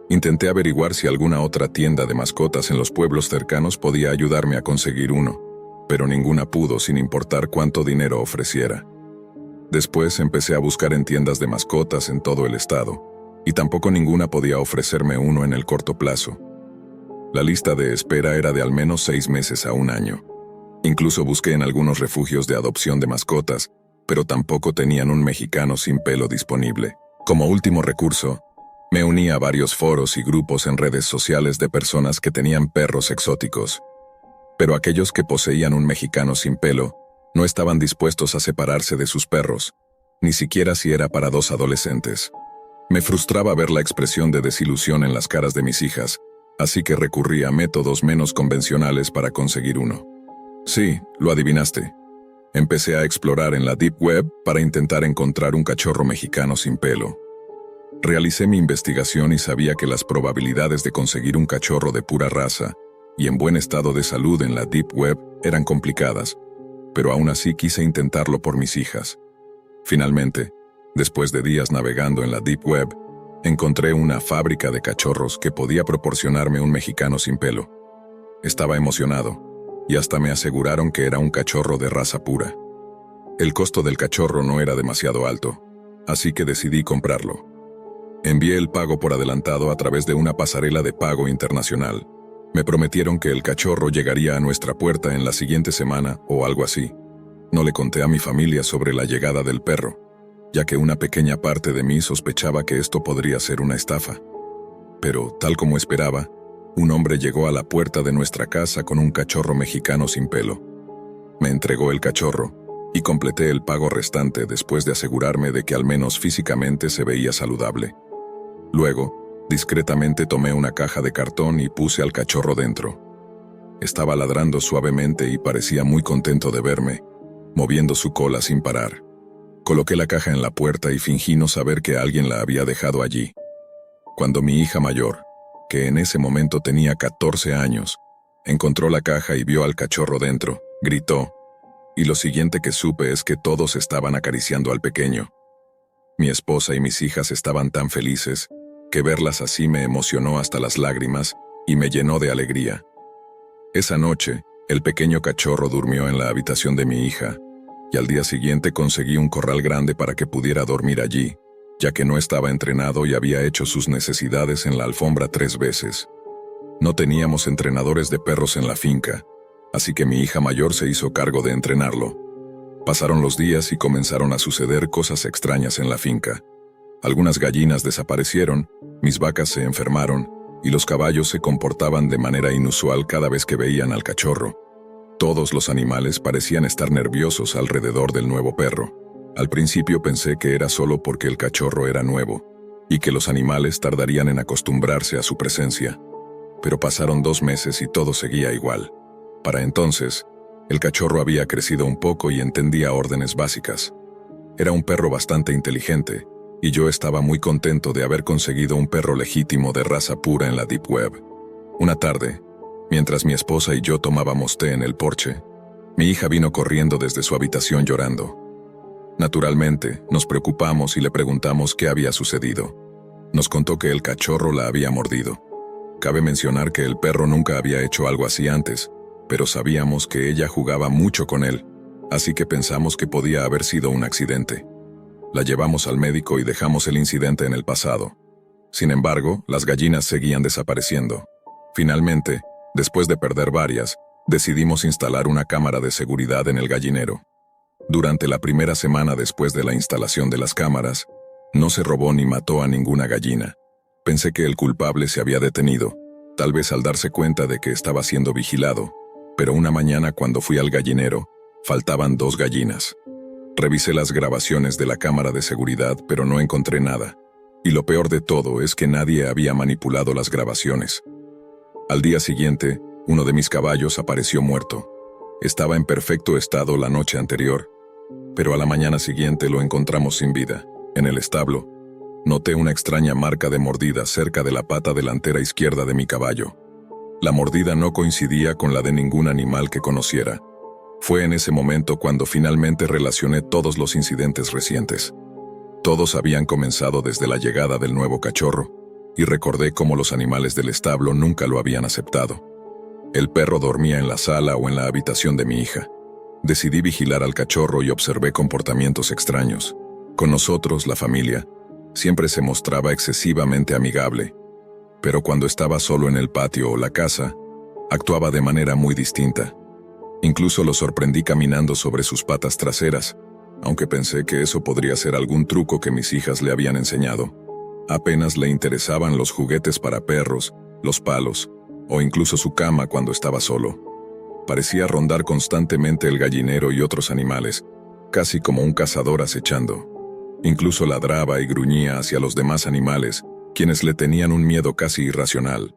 Intenté averiguar si alguna otra tienda de mascotas en los pueblos cercanos podía ayudarme a conseguir uno, pero ninguna pudo sin importar cuánto dinero ofreciera. Después empecé a buscar en tiendas de mascotas en todo el estado, y tampoco ninguna podía ofrecerme uno en el corto plazo. La lista de espera era de al menos 6 meses a 1 año. Incluso busqué en algunos refugios de adopción de mascotas, pero tampoco tenían un mexicano sin pelo disponible. Como último recurso, me uní a varios foros y grupos en redes sociales de personas que tenían perros exóticos. Pero aquellos que poseían un mexicano sin pelo no estaban dispuestos a separarse de sus perros, ni siquiera si era para 2 adolescentes. Me frustraba ver la expresión de desilusión en las caras de mis hijas, así que recurrí a métodos menos convencionales para conseguir uno. Sí, lo adivinaste. Empecé a explorar en la Deep Web para intentar encontrar un cachorro mexicano sin pelo. Realicé mi investigación y sabía que las probabilidades de conseguir un cachorro de pura raza y en buen estado de salud en la Deep Web eran complicadas, pero aún así quise intentarlo por mis hijas. Finalmente, después de días navegando en la Deep Web, encontré una fábrica de cachorros que podía proporcionarme un mexicano sin pelo. Estaba emocionado, y hasta me aseguraron que era un cachorro de raza pura. El costo del cachorro no era demasiado alto, así que decidí comprarlo. Envié el pago por adelantado a través de una pasarela de pago internacional. Me prometieron que el cachorro llegaría a nuestra puerta en la siguiente semana o algo así. No le conté a mi familia sobre la llegada del perro, ya que una pequeña parte de mí sospechaba que esto podría ser una estafa. Pero, tal como esperaba, un hombre llegó a la puerta de nuestra casa con un cachorro mexicano sin pelo. Me entregó el cachorro y completé el pago restante después de asegurarme de que al menos físicamente se veía saludable. Luego, discretamente tomé una caja de cartón y puse al cachorro dentro. Estaba ladrando suavemente y parecía muy contento de verme, moviendo su cola sin parar. Coloqué la caja en la puerta y fingí no saber que alguien la había dejado allí. Cuando mi hija mayor, que en ese momento tenía 14 años, encontró la caja y vio al cachorro dentro, gritó, y lo siguiente que supe es que todos estaban acariciando al pequeño. Mi esposa y mis hijas estaban tan felices que verlas así me emocionó hasta las lágrimas y me llenó de alegría. Esa noche, el pequeño cachorro durmió en la habitación de mi hija, y al día siguiente conseguí un corral grande para que pudiera dormir allí, ya que no estaba entrenado y había hecho sus necesidades en la alfombra 3 veces. No teníamos entrenadores de perros en la finca, así que mi hija mayor se hizo cargo de entrenarlo. Pasaron los días y comenzaron a suceder cosas extrañas en la finca. Algunas gallinas desaparecieron, mis vacas se enfermaron, y los caballos se comportaban de manera inusual cada vez que veían al cachorro. Todos los animales parecían estar nerviosos alrededor del nuevo perro. Al principio pensé que era solo porque el cachorro era nuevo, y que los animales tardarían en acostumbrarse a su presencia. Pero pasaron 2 meses y todo seguía igual. Para entonces, el cachorro había crecido un poco y entendía órdenes básicas. Era un perro bastante inteligente, y yo estaba muy contento de haber conseguido un perro legítimo de raza pura en la Deep Web. Una tarde, mientras mi esposa y yo tomábamos té en el porche, mi hija vino corriendo desde su habitación llorando. Naturalmente, nos preocupamos y le preguntamos qué había sucedido. Nos contó que el cachorro la había mordido. Cabe mencionar que el perro nunca había hecho algo así antes, pero sabíamos que ella jugaba mucho con él, así que pensamos que podía haber sido un accidente. La llevamos al médico y dejamos el incidente en el pasado. Sin embargo, las gallinas seguían desapareciendo. Finalmente, después de perder varias, decidimos instalar una cámara de seguridad en el gallinero. Durante la primera semana después de la instalación de las cámaras, no se robó ni mató a ninguna gallina. Pensé que el culpable se había detenido, tal vez al darse cuenta de que estaba siendo vigilado, pero una mañana cuando fui al gallinero, faltaban 2 gallinas. Revisé las grabaciones de la cámara de seguridad, pero no encontré nada. Y lo peor de todo es que nadie había manipulado las grabaciones. Al día siguiente, uno de mis caballos apareció muerto. Estaba en perfecto estado la noche anterior, pero a la mañana siguiente lo encontramos sin vida. En el establo, noté una extraña marca de mordida cerca de la pata delantera izquierda de mi caballo. La mordida no coincidía con la de ningún animal que conociera. Fue en ese momento cuando finalmente relacioné todos los incidentes recientes. Todos habían comenzado desde la llegada del nuevo cachorro, y recordé cómo los animales del establo nunca lo habían aceptado. El perro dormía en la sala o en la habitación de mi hija. Decidí vigilar al cachorro y observé comportamientos extraños. Con nosotros, la familia, siempre se mostraba excesivamente amigable, pero cuando estaba solo en el patio o la casa, actuaba de manera muy distinta. Incluso lo sorprendí caminando sobre sus patas traseras, aunque pensé que eso podría ser algún truco que mis hijas le habían enseñado. Apenas le interesaban los juguetes para perros, los palos, o incluso su cama cuando estaba solo. Parecía rondar constantemente el gallinero y otros animales, casi como un cazador acechando. Incluso ladraba y gruñía hacia los demás animales, quienes le tenían un miedo casi irracional.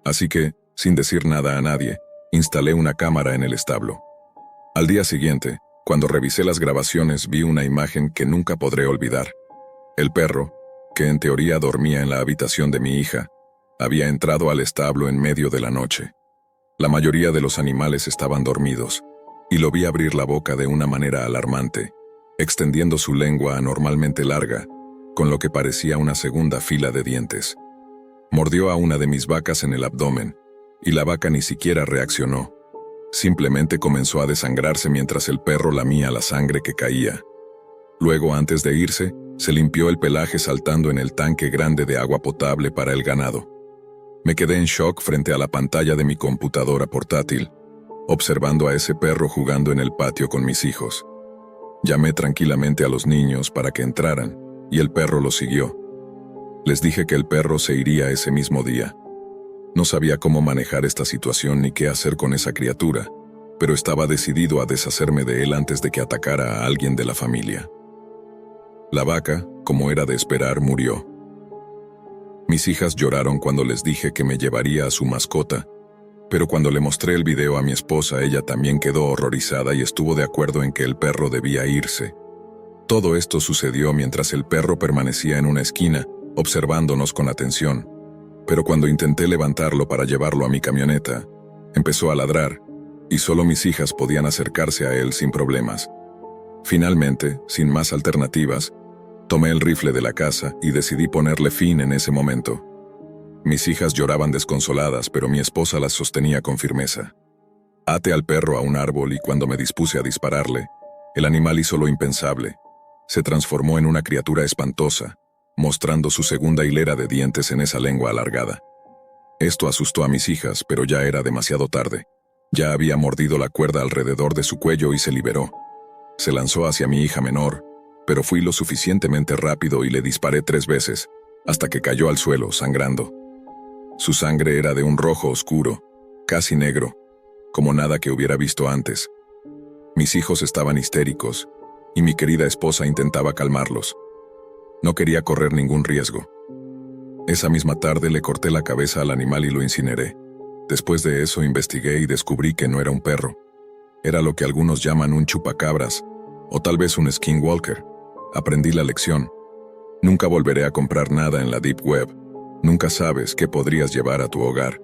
Así que, sin decir nada a nadie, instalé una cámara en el establo. Al día siguiente, Cuando revisé las grabaciones vi una imagen que nunca podré olvidar. El perro, que en teoría dormía en la habitación de mi hija, había entrado al establo en medio de la noche. La mayoría de los animales estaban dormidos, y lo vi abrir la boca de una manera alarmante, extendiendo su lengua anormalmente larga, con lo que parecía una segunda fila de dientes. Mordió a una de mis vacas en el abdomen, y la vaca ni siquiera reaccionó. Simplemente comenzó a desangrarse mientras el perro lamía la sangre que caía. Luego, antes de irse, se limpió el pelaje saltando en el tanque grande de agua potable para el ganado. Me quedé en shock frente a la pantalla de mi computadora portátil, observando a ese perro jugando en el patio con mis hijos. Llamé tranquilamente a los niños para que entraran, y el perro los siguió. Les dije que el perro se iría ese mismo día. No sabía cómo manejar esta situación ni qué hacer con esa criatura, pero estaba decidido a deshacerme de él antes de que atacara a alguien de la familia. La vaca, como era de esperar, murió. Mis hijas lloraron cuando les dije que me llevaría a su mascota, pero cuando le mostré el video a mi esposa, ella también quedó horrorizada y estuvo de acuerdo en que el perro debía irse. Todo esto sucedió mientras el perro permanecía en una esquina, observándonos con atención, pero cuando intenté levantarlo para llevarlo a mi camioneta, empezó a ladrar, y solo mis hijas podían acercarse a él sin problemas. Finalmente, sin más alternativas, tomé el rifle de la casa y decidí ponerle fin en ese momento. Mis hijas lloraban desconsoladas, pero mi esposa las sostenía con firmeza. Até al perro a un árbol y cuando me dispuse a dispararle, el animal hizo lo impensable. Se transformó en una criatura espantosa, mostrando su segunda hilera de dientes en esa lengua alargada. Esto asustó a mis hijas, pero ya era demasiado tarde. Ya había mordido la cuerda alrededor de su cuello y se liberó. Se lanzó hacia mi hija menor, pero fui lo suficientemente rápido y le disparé 3 veces, hasta que cayó al suelo, sangrando. Su sangre era de un rojo oscuro, casi negro, como nada que hubiera visto antes. Mis hijos estaban histéricos, y mi querida esposa intentaba calmarlos. No quería correr ningún riesgo. Esa misma tarde le corté la cabeza al animal y lo incineré. Después de eso investigué y descubrí que no era un perro. Era lo que algunos llaman un chupacabras, o tal vez un skinwalker. Aprendí la lección. Nunca volveré a comprar nada en la Deep Web. Nunca sabes qué podrías llevar a tu hogar.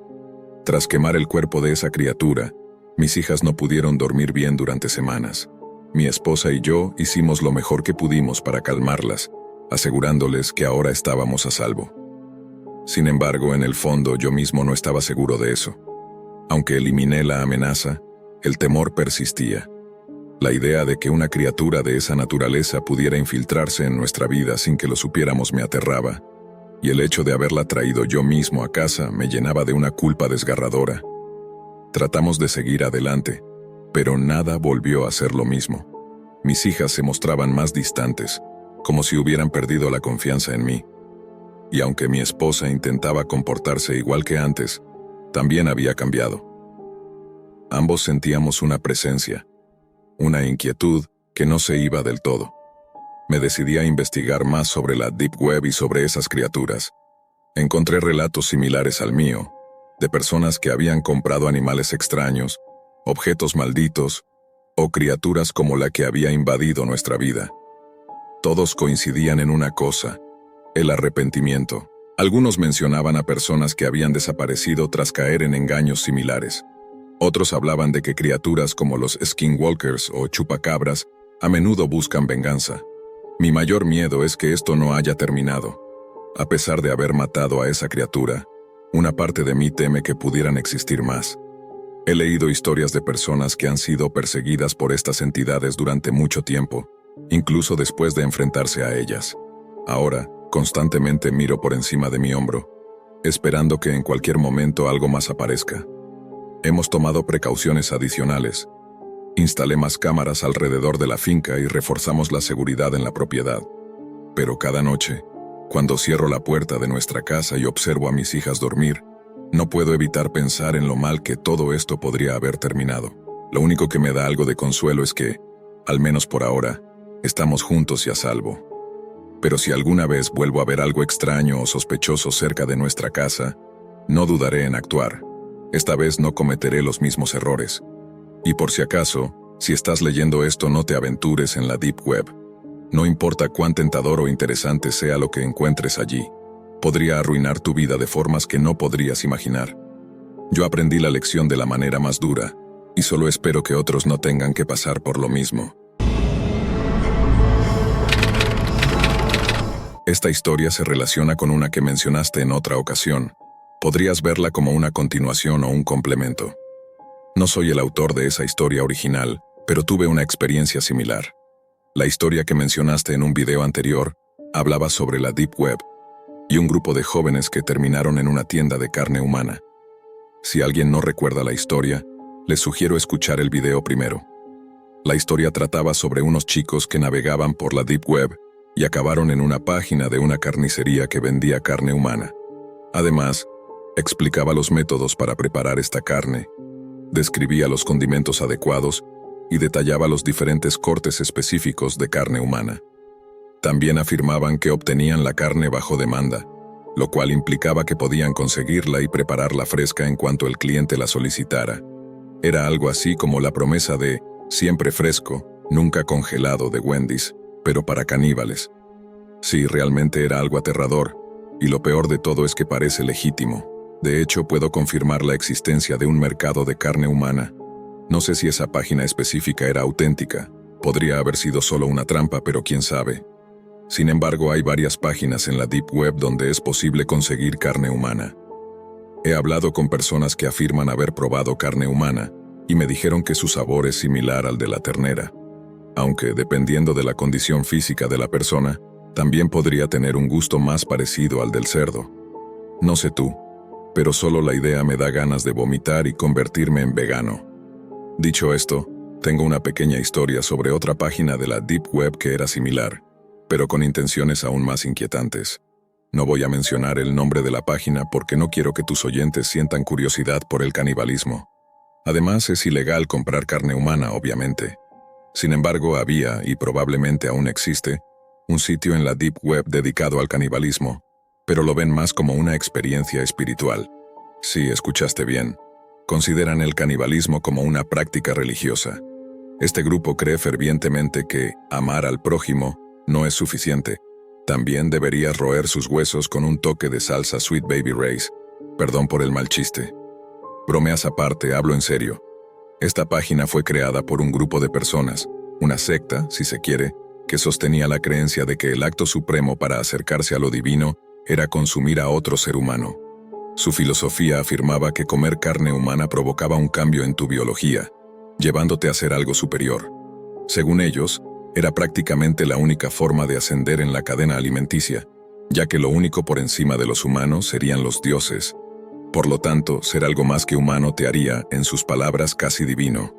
Tras quemar el cuerpo de esa criatura, mis hijas no pudieron dormir bien durante semanas. Mi esposa y yo hicimos lo mejor que pudimos para calmarlas, asegurándoles que ahora estábamos a salvo. Sin embargo, en el fondo yo mismo no estaba seguro de eso. Aunque eliminé la amenaza, el temor persistía. La idea de que una criatura de esa naturaleza pudiera infiltrarse en nuestra vida sin que lo supiéramos me aterraba, y el hecho de haberla traído yo mismo a casa me llenaba de una culpa desgarradora. Tratamos de seguir adelante, pero nada volvió a ser lo mismo. Mis hijas se mostraban más distantes, como si hubieran perdido la confianza en mí. Y aunque mi esposa intentaba comportarse igual que antes, también había cambiado. Ambos sentíamos una presencia, una inquietud que no se iba del todo. Me decidí a investigar más sobre la Deep Web y sobre esas criaturas. Encontré relatos similares al mío, de personas que habían comprado animales extraños, objetos malditos, o criaturas como la que había invadido nuestra vida. Todos coincidían en una cosa: el arrepentimiento. Algunos mencionaban a personas que habían desaparecido tras caer en engaños similares. Otros hablaban de que criaturas como los skinwalkers o chupacabras a menudo buscan venganza. Mi mayor miedo es que esto no haya terminado. A pesar de haber matado a esa criatura, una parte de mí teme que pudieran existir más. He leído historias de personas que han sido perseguidas por estas entidades durante mucho tiempo, incluso después de enfrentarse a ellas. Ahora, constantemente miro por encima de mi hombro, esperando que en cualquier momento algo más aparezca. Hemos tomado precauciones adicionales. Instalé más cámaras alrededor de la finca y reforzamos la seguridad en la propiedad. Pero cada noche, cuando cierro la puerta de nuestra casa y observo a mis hijas dormir, no puedo evitar pensar en lo mal que todo esto podría haber terminado. Lo único que me da algo de consuelo es que, al menos por ahora, estamos juntos y a salvo. Pero si alguna vez vuelvo a ver algo extraño o sospechoso cerca de nuestra casa, no dudaré en actuar. Esta vez no cometeré los mismos errores. Y por si acaso, Si estás leyendo esto, no te aventures en la Deep Web. No importa cuán tentador o interesante sea lo que encuentres allí, podría arruinar tu vida de formas que no podrías imaginar. Yo aprendí la lección de la manera más dura, y solo espero que otros no tengan que pasar por lo mismo. Esta historia se relaciona con una que mencionaste en otra ocasión. Podrías verla como una continuación o un complemento. No soy el autor de esa historia original, pero tuve una experiencia similar. La historia que mencionaste en un video anterior hablaba sobre la Deep Web y un grupo de jóvenes que terminaron en una tienda de carne humana. Si alguien no recuerda la historia, les sugiero escuchar el video primero. La historia trataba sobre unos chicos que navegaban por la Deep Web y acabaron en una página de una carnicería que vendía carne humana. Además, explicaba los métodos para preparar esta carne, describía los condimentos adecuados y detallaba los diferentes cortes específicos de carne humana. También afirmaban que obtenían la carne bajo demanda, lo cual implicaba que podían conseguirla y prepararla fresca en cuanto el cliente la solicitara. Era algo así como la promesa de siempre fresco, nunca congelado de Wendy's, pero para caníbales. Sí, realmente era algo aterrador, y lo peor de todo es que parece legítimo. De hecho, puedo confirmar la existencia de un mercado de carne humana. No sé si esa página específica era auténtica. Podría haber sido solo una trampa, pero quién sabe. Sin embargo, hay varias páginas en la Deep Web donde es posible conseguir carne humana. He hablado con personas que afirman haber probado carne humana y me dijeron que su sabor es similar al de la ternera, aunque, dependiendo de la condición física de la persona, también podría tener un gusto más parecido al del cerdo. No sé tú, pero solo la idea me da ganas de vomitar y convertirme en vegano. Dicho esto, tengo una pequeña historia sobre otra página de la Deep Web que era similar, pero con intenciones aún más inquietantes. No voy a mencionar el nombre de la página porque no quiero que tus oyentes sientan curiosidad por el canibalismo. Además, es ilegal comprar carne humana, obviamente. Sin embargo, había, y probablemente aún existe, un sitio en la Deep Web dedicado al canibalismo, pero lo ven más como una experiencia espiritual. Sí, escuchaste bien. Consideran el canibalismo como una práctica religiosa. Este grupo cree fervientemente que amar al prójimo no es suficiente. También deberías roer sus huesos con un toque de salsa Sweet Baby Ray's. Perdón por el mal chiste. Bromeas aparte, hablo en serio. Esta página fue creada por un grupo de personas, una secta, si se quiere, que sostenía la creencia de que el acto supremo para acercarse a lo divino era consumir a otro ser humano. Su filosofía afirmaba que comer carne humana provocaba un cambio en tu biología, llevándote a ser algo superior. Según ellos, era prácticamente la única forma de ascender en la cadena alimenticia, ya que lo único por encima de los humanos serían los dioses. Por lo tanto, ser algo más que humano te haría, en sus palabras, casi divino.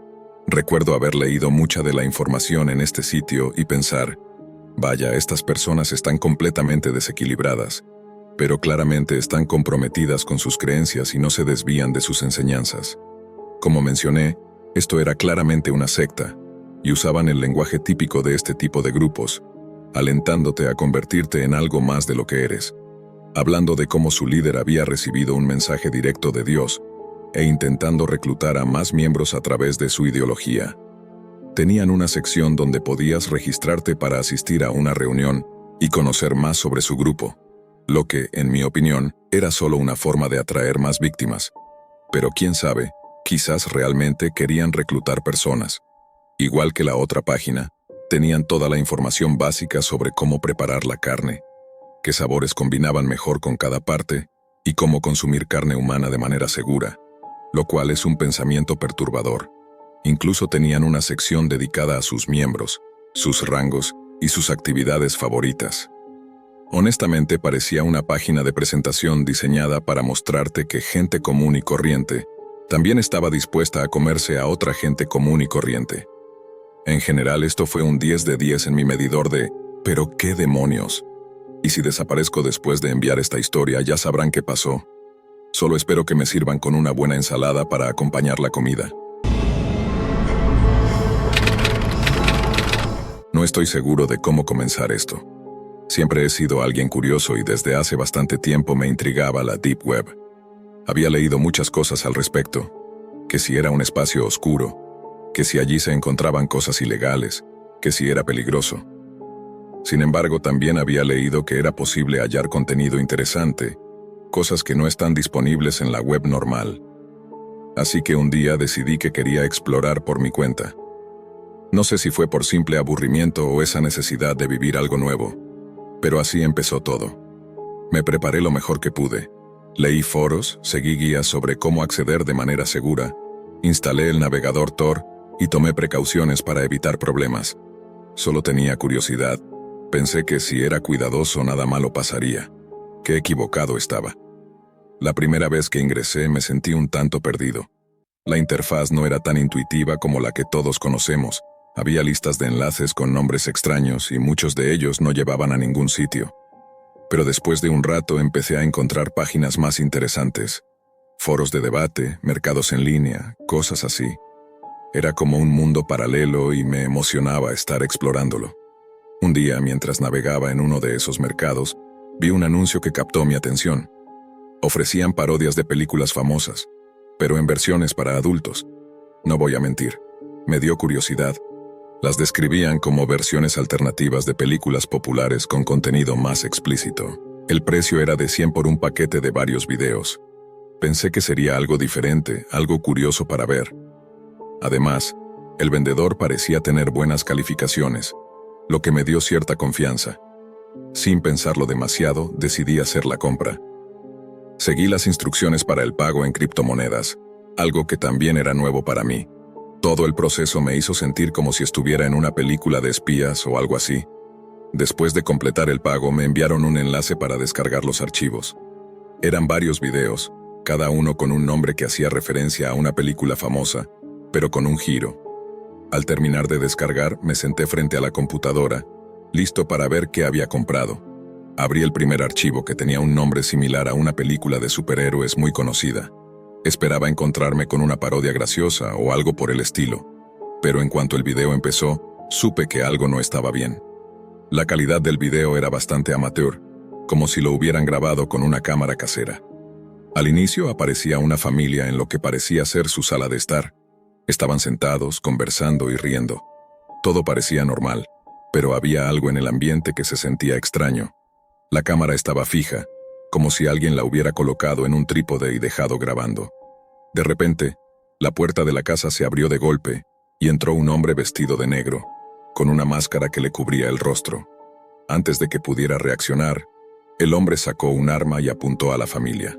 Recuerdo haber leído mucha de la información en este sitio y pensar, vaya, estas personas están completamente desequilibradas, pero claramente están comprometidas con sus creencias y no se desvían de sus enseñanzas. Como mencioné, esto era claramente una secta, y usaban el lenguaje típico de este tipo de grupos, alentándote a convertirte en algo más de lo que eres, hablando de cómo su líder había recibido un mensaje directo de Dios, e intentando reclutar a más miembros a través de su ideología. Tenían una sección donde podías registrarte para asistir a una reunión y conocer más sobre su grupo, lo que, en mi opinión, era solo una forma de atraer más víctimas. Pero quién sabe, quizás realmente querían reclutar personas. Igual que la otra página, tenían toda la información básica sobre cómo preparar la carne, qué sabores combinaban mejor con cada parte y cómo consumir carne humana de manera segura, lo cual es un pensamiento perturbador. Incluso tenían una sección dedicada a sus miembros, sus rangos y sus actividades favoritas. Honestamente, parecía una página de presentación diseñada para mostrarte que gente común y corriente también estaba dispuesta a comerse a otra gente común y corriente. En general, esto fue un 10 de 10 en mi medidor de ¿pero qué demonios? Y si desaparezco después de enviar esta historia, ya sabrán qué pasó. Solo espero que me sirvan con una buena ensalada para acompañar la comida. No estoy seguro de cómo comenzar esto. Siempre he sido alguien curioso y desde hace bastante tiempo me intrigaba la Deep Web. Había leído muchas cosas al respecto, que si era un espacio oscuro, que si allí se encontraban cosas ilegales, que si era peligroso. Sin embargo, también había leído que era posible hallar contenido interesante, cosas que no están disponibles en la web normal. Así que un día decidí que quería explorar por mi cuenta. No sé si fue por simple aburrimiento o esa necesidad de vivir algo nuevo, pero así empezó todo. Me preparé lo mejor que pude. Leí foros, seguí guías sobre cómo acceder de manera segura, instalé el navegador Tor y tomé precauciones para evitar problemas. Solo tenía curiosidad. Pensé que si era cuidadoso nada malo pasaría. Qué equivocado estaba. La primera vez que ingresé me sentí un tanto perdido. La interfaz no era tan intuitiva como la que todos conocemos. Había listas de enlaces con nombres extraños y muchos de ellos no llevaban a ningún sitio. Pero después de un rato empecé a encontrar páginas más interesantes. Foros de debate, mercados en línea, cosas así. Era como un mundo paralelo y me emocionaba estar explorándolo. Un día, mientras navegaba en uno de esos mercados, vi un anuncio que captó mi atención. Ofrecían parodias de películas famosas, pero en versiones para adultos. No voy a mentir, me dio curiosidad. Las describían como versiones alternativas de películas populares con contenido más explícito. El precio era de 100 por un paquete de varios videos. Pensé que sería algo diferente, algo curioso para ver. Además, el vendedor parecía tener buenas calificaciones, lo que me dio cierta confianza. Sin pensarlo demasiado, decidí hacer la compra. Seguí las instrucciones para el pago en criptomonedas, algo que también era nuevo para mí. Todo el proceso me hizo sentir como si estuviera en una película de espías o algo así. Después de completar el pago, me enviaron un enlace para descargar los archivos. Eran varios videos, cada uno con un nombre que hacía referencia a una película famosa, pero con un giro. Al terminar de descargar, me senté frente a la computadora, listo para ver qué había comprado. Abrí el primer archivo que tenía un nombre similar a una película de superhéroes muy conocida. Esperaba encontrarme con una parodia graciosa o algo por el estilo, pero en cuanto el video empezó, supe que algo no estaba bien. La calidad del video era bastante amateur, como si lo hubieran grabado con una cámara casera. Al inicio aparecía una familia en lo que parecía ser su sala de estar. Estaban sentados, conversando y riendo. Todo parecía normal, pero había algo en el ambiente que se sentía extraño. La cámara estaba fija, como si alguien la hubiera colocado en un trípode y dejado grabando. De repente, la puerta de la casa se abrió de golpe y entró un hombre vestido de negro, con una máscara que le cubría el rostro. Antes de que pudiera reaccionar, el hombre sacó un arma y apuntó a la familia.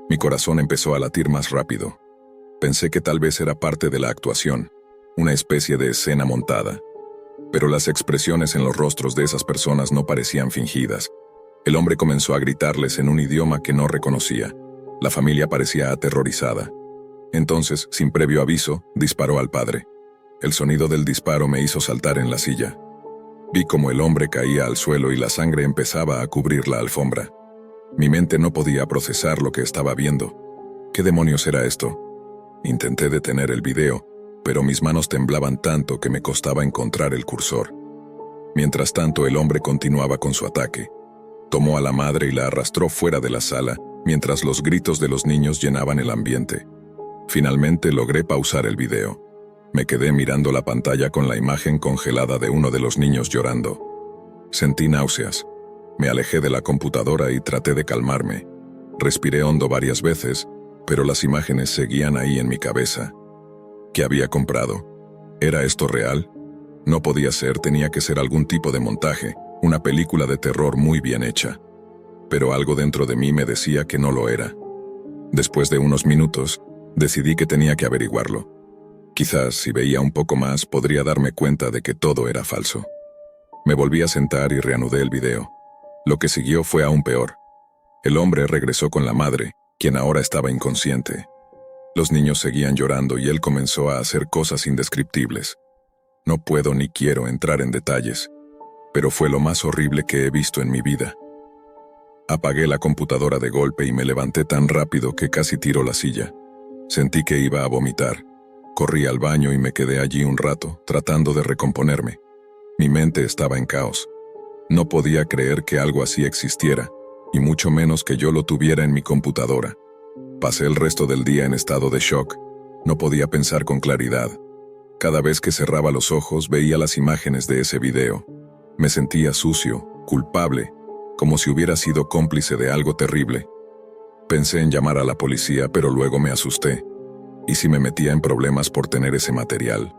Mi corazón empezó a latir más rápido. Pensé que tal vez era parte de la actuación, una especie de escena montada. Pero las expresiones en los rostros de esas personas no parecían fingidas. El hombre comenzó a gritarles en un idioma que no reconocía. La familia parecía aterrorizada. Entonces, sin previo aviso, disparó al padre. El sonido del disparo me hizo saltar en la silla. Vi cómo el hombre caía al suelo y la sangre empezaba a cubrir la alfombra. Mi mente no podía procesar lo que estaba viendo. ¿Qué demonios era esto? Intenté detener el video, pero mis manos temblaban tanto que me costaba encontrar el cursor. Mientras tanto, el hombre continuaba con su ataque. Tomó a la madre y la arrastró fuera de la sala, mientras los gritos de los niños llenaban el ambiente. Finalmente logré pausar el video. Me quedé mirando la pantalla con la imagen congelada de uno de los niños llorando. Sentí náuseas. Me alejé de la computadora y traté de calmarme. Respiré hondo varias veces, pero las imágenes seguían ahí en mi cabeza. ¿Qué había comprado? ¿Era esto real? No podía ser, tenía que ser algún tipo de montaje, una película de terror muy bien hecha. Pero algo dentro de mí me decía que no lo era. Después de unos minutos, decidí que tenía que averiguarlo. Quizás, si veía un poco más, podría darme cuenta de que todo era falso. Me volví a sentar y reanudé el video. Lo que siguió fue aún peor. El hombre regresó con la madre, quien ahora estaba inconsciente. Los niños seguían llorando y él comenzó a hacer cosas indescriptibles. No puedo ni quiero entrar en detalles, pero fue lo más horrible que he visto en mi vida. Apagué la computadora de golpe y me levanté tan rápido que casi tiró la silla. Sentí que iba a vomitar. Corrí al baño y me quedé allí un rato, tratando de recomponerme. Mi mente estaba en caos. No podía creer que algo así existiera, y mucho menos que yo lo tuviera en mi computadora. Pasé el resto del día en estado de shock. No podía pensar con claridad. Cada vez que cerraba los ojos veía las imágenes de ese video. Me sentía sucio, culpable, como si hubiera sido cómplice de algo terrible. Pensé en llamar a la policía, pero luego me asusté. ¿Y si me metía en problemas por tener ese material?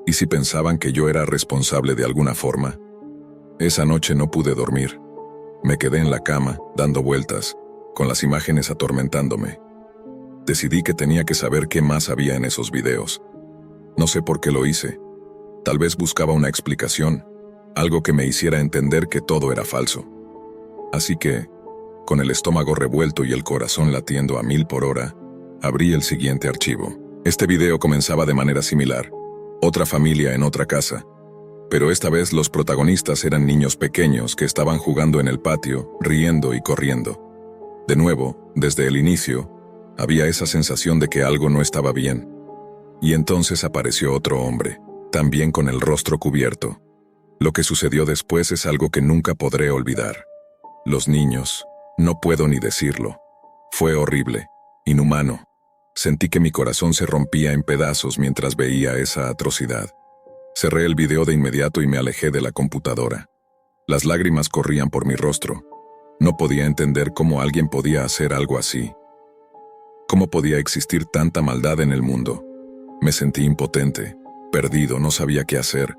¿Y si pensaban que yo era responsable de alguna forma? Esa noche no pude dormir. Me quedé en la cama, dando vueltas, con las imágenes atormentándome. Decidí que tenía que saber qué más había en esos videos. No sé por qué lo hice. Tal vez buscaba una explicación, algo que me hiciera entender que todo era falso. Así que, con el estómago revuelto y el corazón latiendo a 1000 por hora, abrí el siguiente archivo. Este video comenzaba de manera similar. Otra familia en otra casa. Pero esta vez los protagonistas eran niños pequeños que estaban jugando en el patio, riendo y corriendo. De nuevo, desde el inicio, había esa sensación de que algo no estaba bien. Y entonces apareció otro hombre, también con el rostro cubierto. Lo que sucedió después es algo que nunca podré olvidar. Los niños, no puedo ni decirlo. Fue horrible, inhumano. Sentí que mi corazón se rompía en pedazos mientras veía esa atrocidad. Cerré el video de inmediato y me alejé de la computadora. Las lágrimas corrían por mi rostro. No podía entender cómo alguien podía hacer algo así. ¿Cómo podía existir tanta maldad en el mundo? Me sentí impotente, perdido, no sabía qué hacer.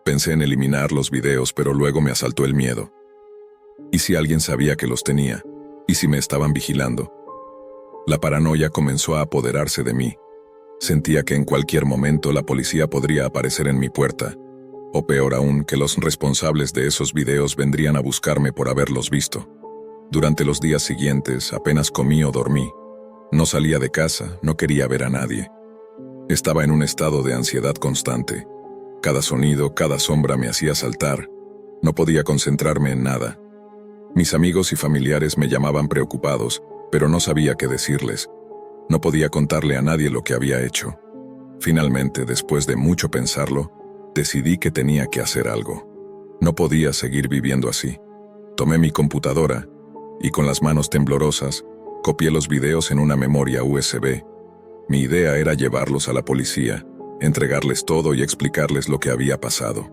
Pensé en eliminar los videos, pero luego me asaltó el miedo. ¿Y si alguien sabía que los tenía? ¿Y si me estaban vigilando? La paranoia comenzó a apoderarse de mí. Sentía que en cualquier momento la policía podría aparecer en mi puerta, o peor aún, que los responsables de esos videos vendrían a buscarme por haberlos visto. Durante los días siguientes apenas comí o dormí. No salía de casa, no quería ver a nadie. Estaba en un estado de ansiedad constante. Cada sonido, cada sombra me hacía saltar. No podía concentrarme en nada. Mis amigos y familiares me llamaban preocupados, pero no sabía qué decirles. No podía contarle a nadie lo que había hecho. Finalmente, después de mucho pensarlo, decidí que tenía que hacer algo. No podía seguir viviendo así. Tomé mi computadora y con las manos temblorosas, copié los videos en una memoria USB. Mi idea era llevarlos a la policía, entregarles todo y explicarles lo que había pasado.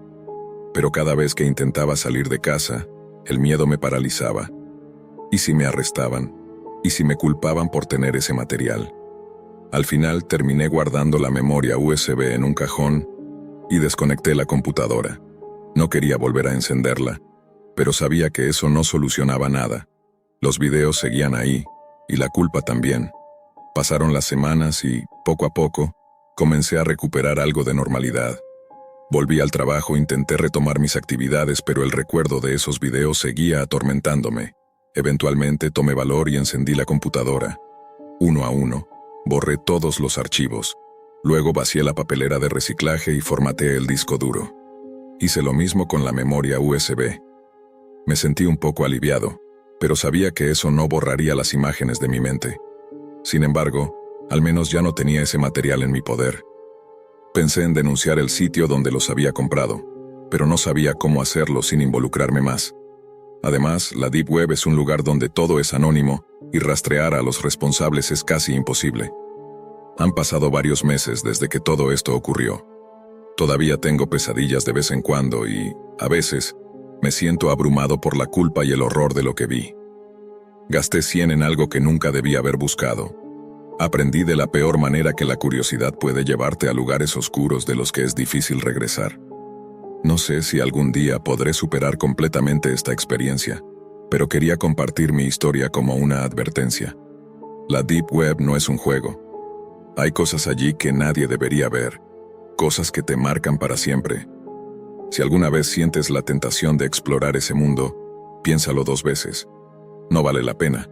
Pero cada vez que intentaba salir de casa, el miedo me paralizaba. ¿Y si me arrestaban? ¿Y si me culpaban por tener ese material? Al final terminé guardando la memoria USB en un cajón y desconecté la computadora. No quería volver a encenderla, pero sabía que eso no solucionaba nada. Los videos seguían ahí, y la culpa también. Pasaron las semanas y, poco a poco, comencé a recuperar algo de normalidad. Volví al trabajo, intenté retomar mis actividades, pero el recuerdo de esos videos seguía atormentándome. Eventualmente tomé valor y encendí la computadora. Uno a uno, borré todos los archivos. Luego vacié la papelera de reciclaje y formateé el disco duro. Hice lo mismo con la memoria USB. Me sentí un poco aliviado, pero sabía que eso no borraría las imágenes de mi mente. Sin embargo, al menos ya no tenía ese material en mi poder. Pensé en denunciar el sitio donde los había comprado, pero no sabía cómo hacerlo sin involucrarme más. Además, la Deep Web es un lugar donde todo es anónimo y rastrear a los responsables es casi imposible. Han pasado varios meses desde que todo esto ocurrió. Todavía tengo pesadillas de vez en cuando y, a veces, me siento abrumado por la culpa y el horror de lo que vi. Gasté 100 en algo que nunca debía haber buscado. Aprendí de la peor manera que la curiosidad puede llevarte a lugares oscuros de los que es difícil regresar. No sé si algún día podré superar completamente esta experiencia, pero quería compartir mi historia como una advertencia. La Deep Web no es un juego. Hay cosas allí que nadie debería ver, cosas que te marcan para siempre. Si alguna vez sientes la tentación de explorar ese mundo, piénsalo 2 veces. No vale la pena.